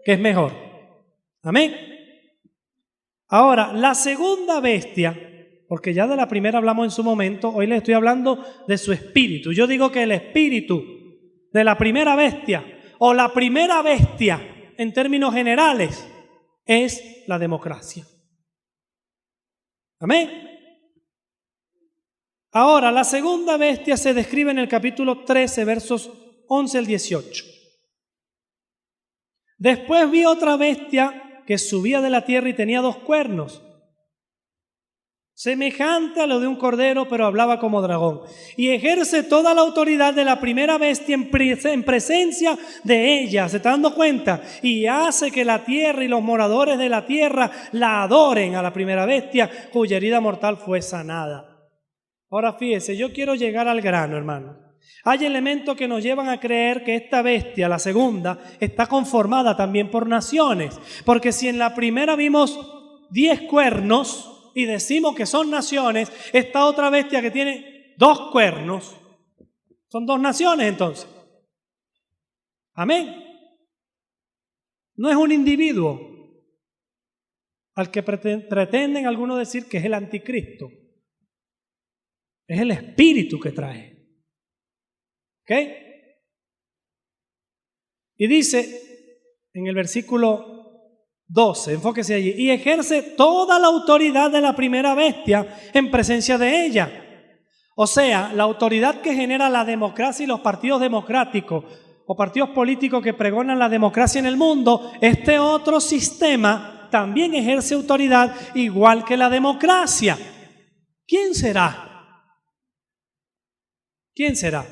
que es mejor. Amén. Ahora, la segunda bestia, porque ya de la primera hablamos en su momento, hoy les estoy hablando de su espíritu. Yo digo que el espíritu de la primera bestia, o la primera bestia en términos generales, es la democracia. Amén. Ahora, la segunda bestia se describe en el capítulo 13, versos 11 al 18. Después vi otra bestia que subía de la tierra y tenía 2 cuernos, semejante a lo de un cordero, pero hablaba como dragón. Y ejerce toda la autoridad de la primera bestia en presencia de ella. ¿Se está dando cuenta? Y hace que la tierra y los moradores de la tierra la adoren a la primera bestia, cuya herida mortal fue sanada. Ahora fíjese, yo quiero llegar al grano, hermano. Hay elementos que nos llevan a creer que esta bestia, la segunda, está conformada también por naciones. Porque si en la primera vimos 10 cuernos y decimos que son naciones, esta otra bestia que tiene 2 cuernos, son 2 naciones entonces. Amén. No es un individuo al que pretenden algunos decir que es el anticristo. Es el espíritu que trae. ¿Ok? Y dice en el versículo 12, enfóquese allí, y ejerce toda la autoridad de la primera bestia en presencia de ella. O sea, la autoridad que genera la democracia y los partidos democráticos o partidos políticos que pregonan la democracia en el mundo, este otro sistema también ejerce autoridad igual que la democracia. ¿Quién será? ¿Quién será?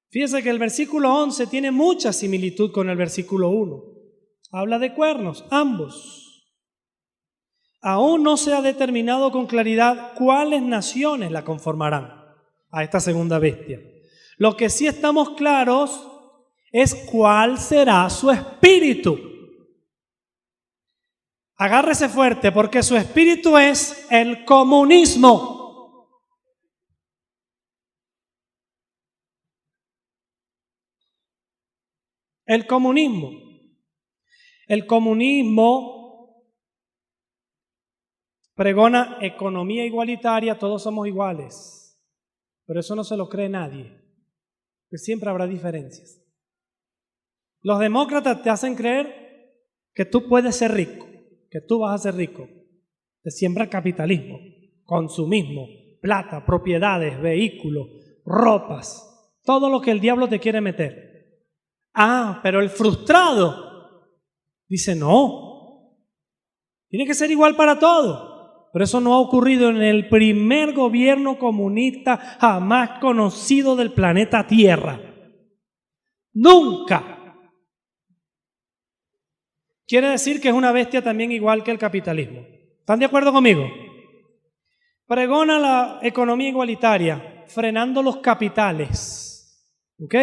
Fíjese que el versículo 11 tiene mucha similitud con el versículo 1. Habla de cuernos, ambos. Aún no se ha determinado con claridad cuáles naciones la conformarán a esta segunda bestia. Lo que sí estamos claros es cuál será su espíritu. Agárrese fuerte porque su espíritu es el comunismo. El comunismo. El comunismo pregona economía igualitaria, todos somos iguales. Pero eso no se lo cree nadie, que siempre habrá diferencias. Los demócratas te hacen creer que tú puedes ser rico, que tú vas a ser rico. Te siembra capitalismo, consumismo, plata, propiedades, vehículos, ropas, todo lo que el diablo te quiere meter. Pero el frustrado dice no, tiene que ser igual para todo. Pero eso no ha ocurrido en el primer gobierno comunista jamás conocido del planeta Tierra. Nunca. Quiere decir que es una bestia también igual que el capitalismo. ¿Están de acuerdo conmigo? Pregona la economía igualitaria, frenando los capitales. ¿Ok?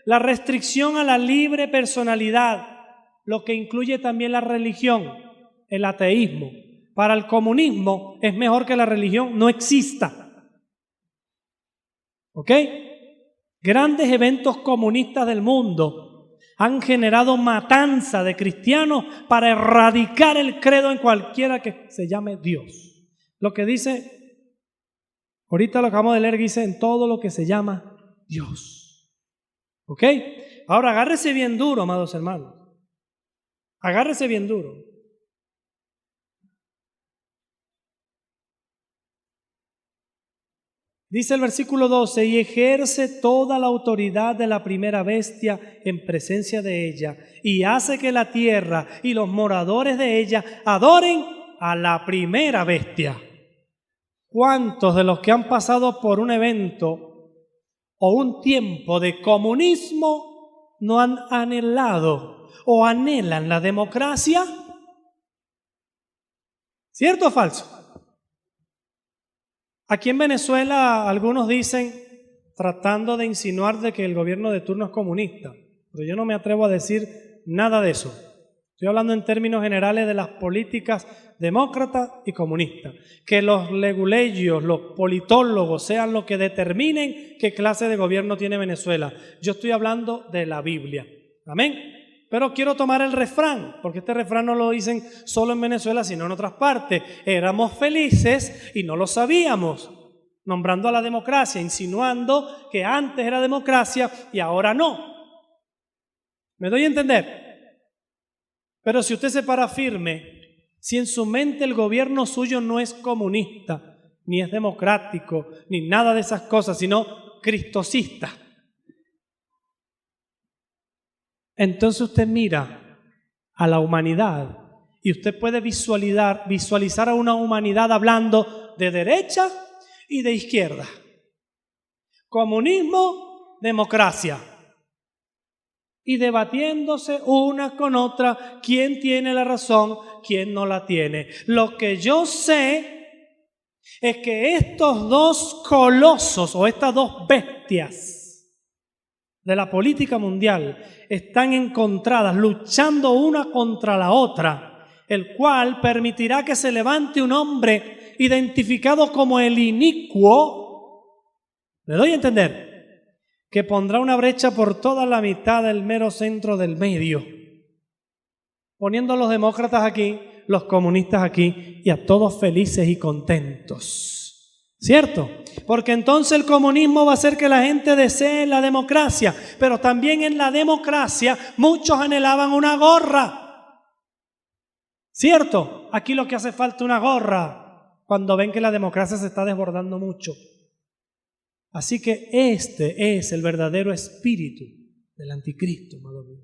La restricción a la libre personalidad, lo que incluye también la religión, el ateísmo. Para el comunismo es mejor que la religión no exista. ¿Ok? Grandes eventos comunistas del mundo han generado matanza de cristianos para erradicar el credo en cualquiera que se llame Dios. Lo que dice, ahorita lo acabamos de leer, dice en todo lo que se llama Dios. ¿Ok? Ahora agárrese bien duro, amados hermanos. Agárrese bien duro. Dice el versículo 12, y ejerce toda la autoridad de la primera bestia en presencia de ella, y hace que la tierra y los moradores de ella adoren a la primera bestia. ¿Cuántos de los que han pasado por un evento o un tiempo de comunismo no han anhelado o anhelan la democracia? ¿Cierto o falso? Aquí en Venezuela algunos dicen, tratando de insinuar de que el gobierno de turno es comunista, pero yo no me atrevo a decir nada de eso. Estoy hablando en términos generales de las políticas demócratas y comunistas. Que los leguleyos, los politólogos sean los que determinen qué clase de gobierno tiene Venezuela. Yo estoy hablando de la Biblia. Amén. Pero quiero tomar el refrán, porque este refrán no lo dicen solo en Venezuela, sino en otras partes. Éramos felices y no lo sabíamos, nombrando a la democracia, insinuando que antes era democracia y ahora no. ¿Me doy a entender? Pero si usted se para firme, si en su mente el gobierno suyo no es comunista, ni es democrático, ni nada de esas cosas, sino cristocista, entonces usted mira a la humanidad y usted puede visualizar a una humanidad hablando de derecha y de izquierda. Comunismo, democracia. Y debatiéndose una con otra quién tiene la razón, quién no la tiene. Lo que yo sé es que estos dos colosos o estas dos bestias de la política mundial están encontradas, luchando una contra la otra, el cual permitirá que se levante un hombre identificado como el inicuo. ¿Me doy a entender? Que pondrá una brecha por toda la mitad del mero centro del medio, poniendo a los demócratas aquí, los comunistas aquí y a todos felices y contentos. ¿Cierto? Porque entonces el comunismo va a hacer que la gente desee la democracia, pero también en la democracia muchos anhelaban una gorra. ¿Cierto? Aquí lo que hace falta es una gorra cuando ven que la democracia se está desbordando mucho. Así que este es el verdadero espíritu del anticristo, amado mío.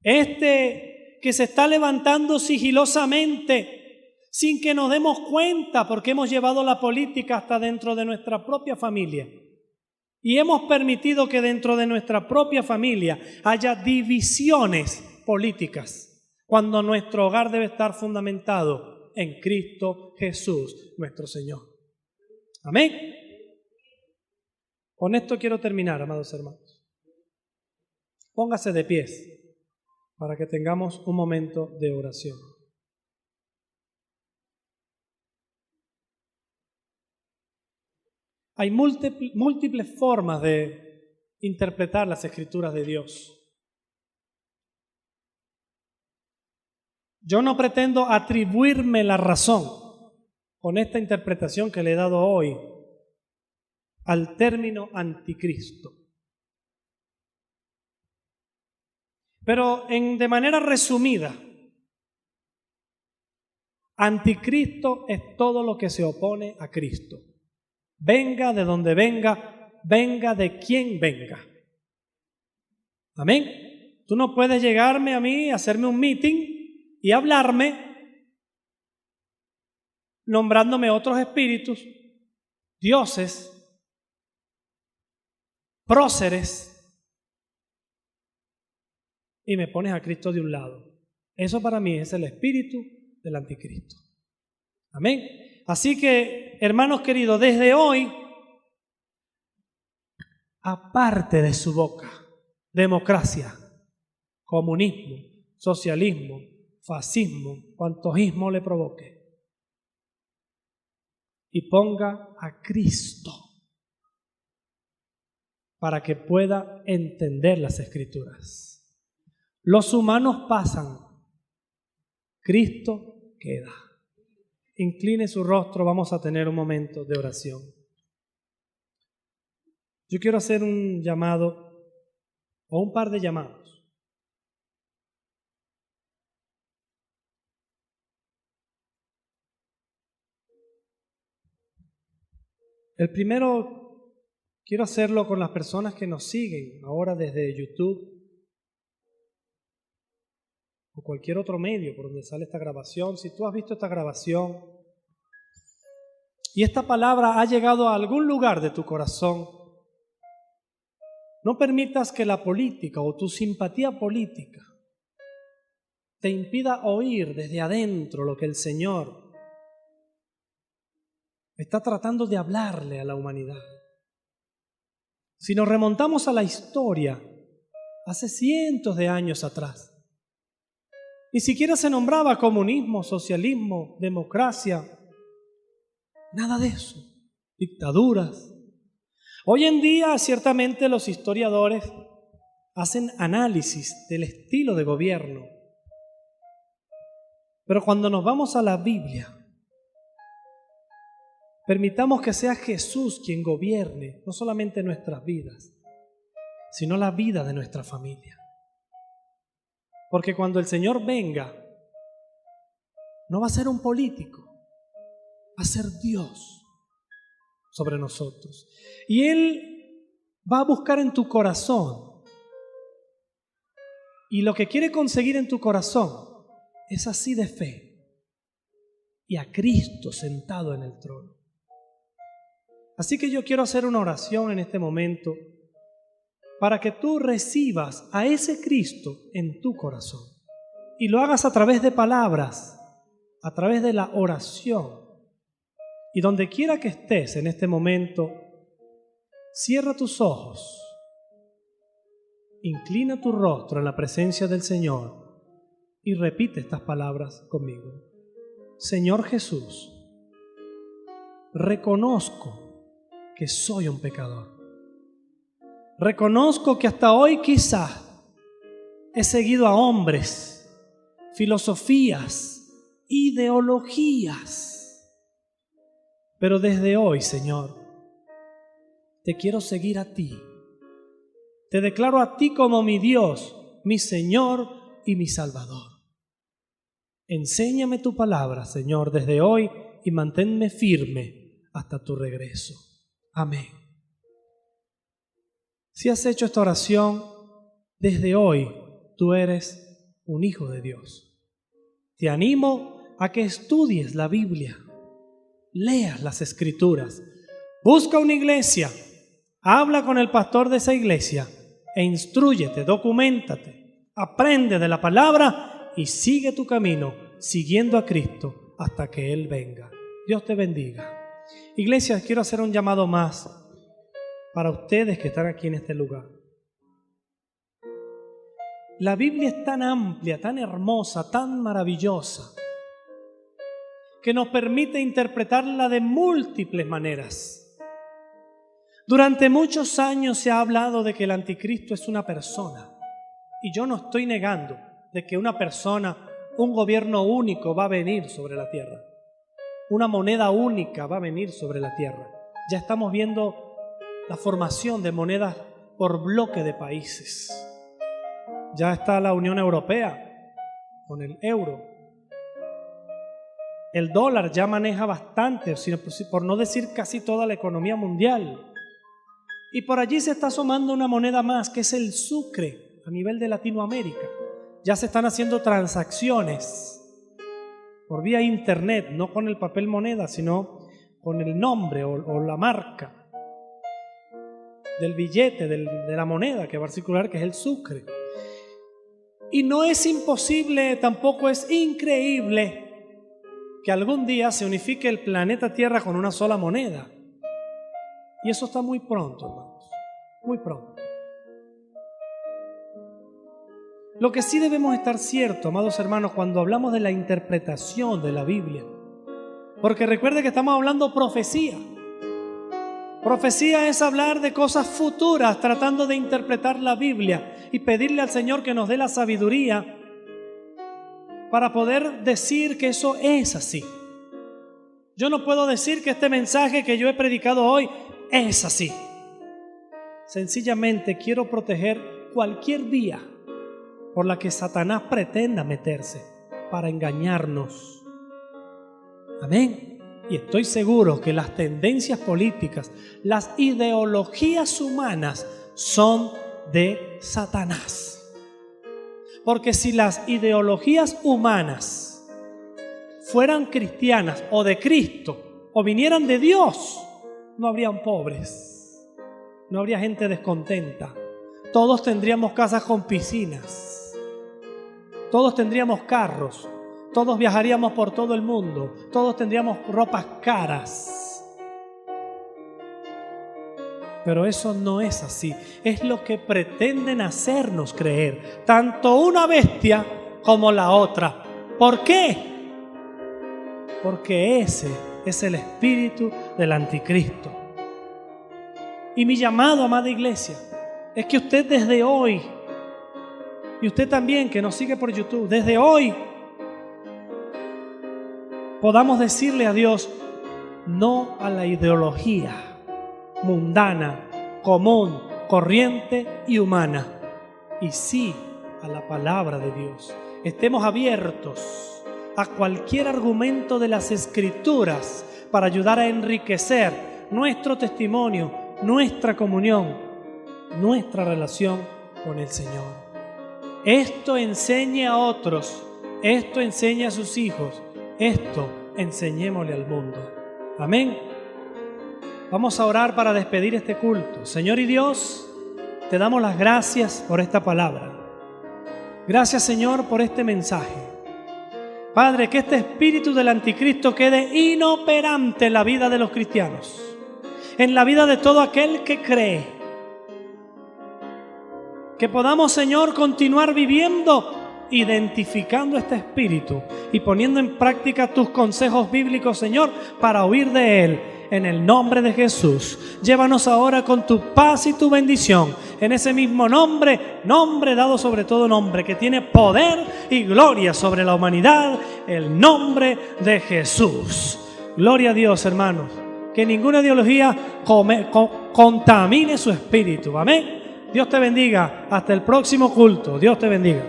Este que se está levantando sigilosamente, sin que nos demos cuenta, porque hemos llevado la política hasta dentro de nuestra propia familia. Y hemos permitido que dentro de nuestra propia familia haya divisiones políticas, cuando nuestro hogar debe estar fundamentado en Cristo Jesús, nuestro Señor. Amén. Con esto quiero terminar, amados hermanos. Póngase de pies para que tengamos un momento de oración. Hay múltiples formas de interpretar las Escrituras de Dios. Yo no pretendo atribuirme la razón con esta interpretación que le he dado hoy al término anticristo. Pero de manera resumida, anticristo es todo lo que se opone a Cristo. Venga de donde venga, venga de quien venga. Amén. Tú no puedes llegarme a mí, hacerme un meeting y hablarme nombrándome otros espíritus, dioses, próceres, y me pones a Cristo de un lado. Eso para mí es el espíritu del anticristo. Amén. Así que, hermanos queridos, desde hoy, aparte de su boca, democracia, comunismo, socialismo, fascismo, cuanto ismo le provoque, y ponga a Cristo para que pueda entender las Escrituras. Los humanos pasan, Cristo queda. Incline su rostro, vamos a tener un momento de oración. Yo quiero hacer un llamado o un par de llamados. El primero, quiero hacerlo con las personas que nos siguen ahora desde YouTube o cualquier otro medio por donde sale esta grabación, si tú has visto esta grabación y esta palabra ha llegado a algún lugar de tu corazón, no permitas que la política o tu simpatía política te impida oír desde adentro lo que el Señor está tratando de hablarle a la humanidad. Si nos remontamos a la historia, hace cientos de años atrás, ni siquiera se nombraba comunismo, socialismo, democracia, nada de eso, dictaduras. Hoy en día, ciertamente, los historiadores hacen análisis del estilo de gobierno. Pero cuando nos vamos a la Biblia, permitamos que sea Jesús quien gobierne no solamente nuestras vidas, sino la vida de nuestra familia. Porque cuando el Señor venga, no va a ser un político, va a ser Dios sobre nosotros. Y Él va a buscar en tu corazón. Y lo que quiere conseguir en tu corazón es así de fe y a Cristo sentado en el trono. Así que yo quiero hacer una oración en este momento para que tú recibas a ese Cristo en tu corazón y lo hagas a través de palabras, a través de la oración. Y donde quiera que estés en este momento, cierra tus ojos, inclina tu rostro en la presencia del Señor y repite estas palabras conmigo. Señor Jesús, reconozco que soy un pecador. Reconozco que hasta hoy quizás he seguido a hombres, filosofías, ideologías. Pero desde hoy, Señor, te quiero seguir a ti. Te declaro a ti como mi Dios, mi Señor y mi Salvador. Enséñame tu palabra, Señor, desde hoy y manténme firme hasta tu regreso. Amén. Si has hecho esta oración, desde hoy tú eres un hijo de Dios. Te animo a que estudies la Biblia, leas las Escrituras, busca una iglesia, habla con el pastor de esa iglesia e instrúyete, documéntate, aprende de la palabra y sigue tu camino siguiendo a Cristo hasta que Él venga. Dios te bendiga. Iglesia, quiero hacer un llamado más para ustedes que están aquí en este lugar. La Biblia es tan amplia, tan hermosa, tan maravillosa, que nos permite interpretarla de múltiples maneras. Durante muchos años se ha hablado de que el anticristo es una persona, y yo no estoy negando de que una persona, un gobierno único va a venir sobre la tierra. Una moneda única va a venir sobre la tierra. Ya estamos viendo la formación de monedas por bloque de países. Ya está la Unión Europea con el euro. El dólar ya maneja bastante, por no decir casi toda la economía mundial. Y por allí se está asomando una moneda más, que es el sucre a nivel de Latinoamérica. Ya se están haciendo transacciones por vía internet, no con el papel moneda, sino con el nombre o la marca del billete, de la moneda que va a circular, que es el sucre. Y no es imposible, tampoco es increíble que algún día se unifique el planeta Tierra con una sola moneda. Y eso está muy pronto, hermanos, muy pronto. Lo que sí debemos estar cierto, amados hermanos, cuando hablamos de la interpretación de la Biblia, porque recuerde que estamos hablando profecía. Profecía es hablar de cosas futuras, tratando de interpretar la Biblia y pedirle al Señor que nos dé la sabiduría para poder decir que eso es así. Yo no puedo decir que este mensaje que yo he predicado hoy es así. Sencillamente quiero proteger cualquier vía por la que Satanás pretenda meterse para engañarnos. Amén. Y estoy seguro que las tendencias políticas, las ideologías humanas son de Satanás. Porque si las ideologías humanas fueran cristianas o de Cristo o vinieran de Dios, no habrían pobres, no habría gente descontenta. Todos tendríamos casas con piscinas, todos tendríamos carros, todos viajaríamos por todo el mundo, todos tendríamos ropas caras. Pero eso no es así. Es lo que pretenden hacernos creer, tanto una bestia como la otra. ¿Por qué? Porque ese es el espíritu del anticristo. Y mi llamado, amada iglesia, es que usted desde hoy, y usted también que nos sigue por YouTube, desde hoy podamos decirle a Dios no a la ideología mundana, común, corriente y humana, y sí a la palabra de Dios. Estemos abiertos a cualquier argumento de las Escrituras para ayudar a enriquecer nuestro testimonio, nuestra comunión, nuestra relación con el Señor. Esto enseña a otros, esto enseña a sus hijos, esto enseñémosle al mundo. Amén. Vamos a orar para despedir este culto. Señor y Dios, te damos las gracias por esta palabra. Gracias, Señor, por este mensaje. Padre, que este espíritu del anticristo quede inoperante en la vida de los cristianos, en la vida de todo aquel que cree. Que podamos, Señor, continuar viviendo, identificando este espíritu y poniendo en práctica tus consejos bíblicos, Señor, para huir de él. En el nombre de Jesús, llévanos ahora con tu paz y tu bendición, en ese mismo nombre, nombre dado sobre todo nombre, que tiene poder y gloria sobre la humanidad, el nombre de Jesús. Gloria a Dios, hermanos. Que ninguna ideología contamine su espíritu. Amén. Dios te bendiga. Hasta el próximo culto. Dios te bendiga.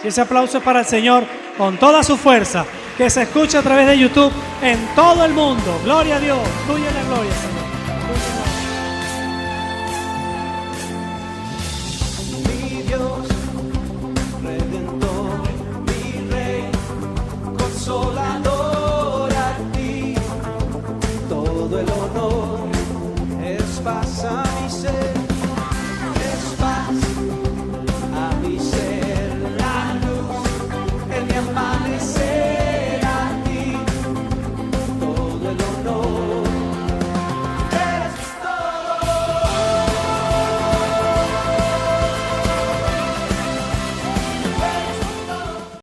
Y ese aplauso es para el Señor con toda su fuerza, que se escuche a través de YouTube en todo el mundo. Gloria a Dios. Tuya la gloria, Señor.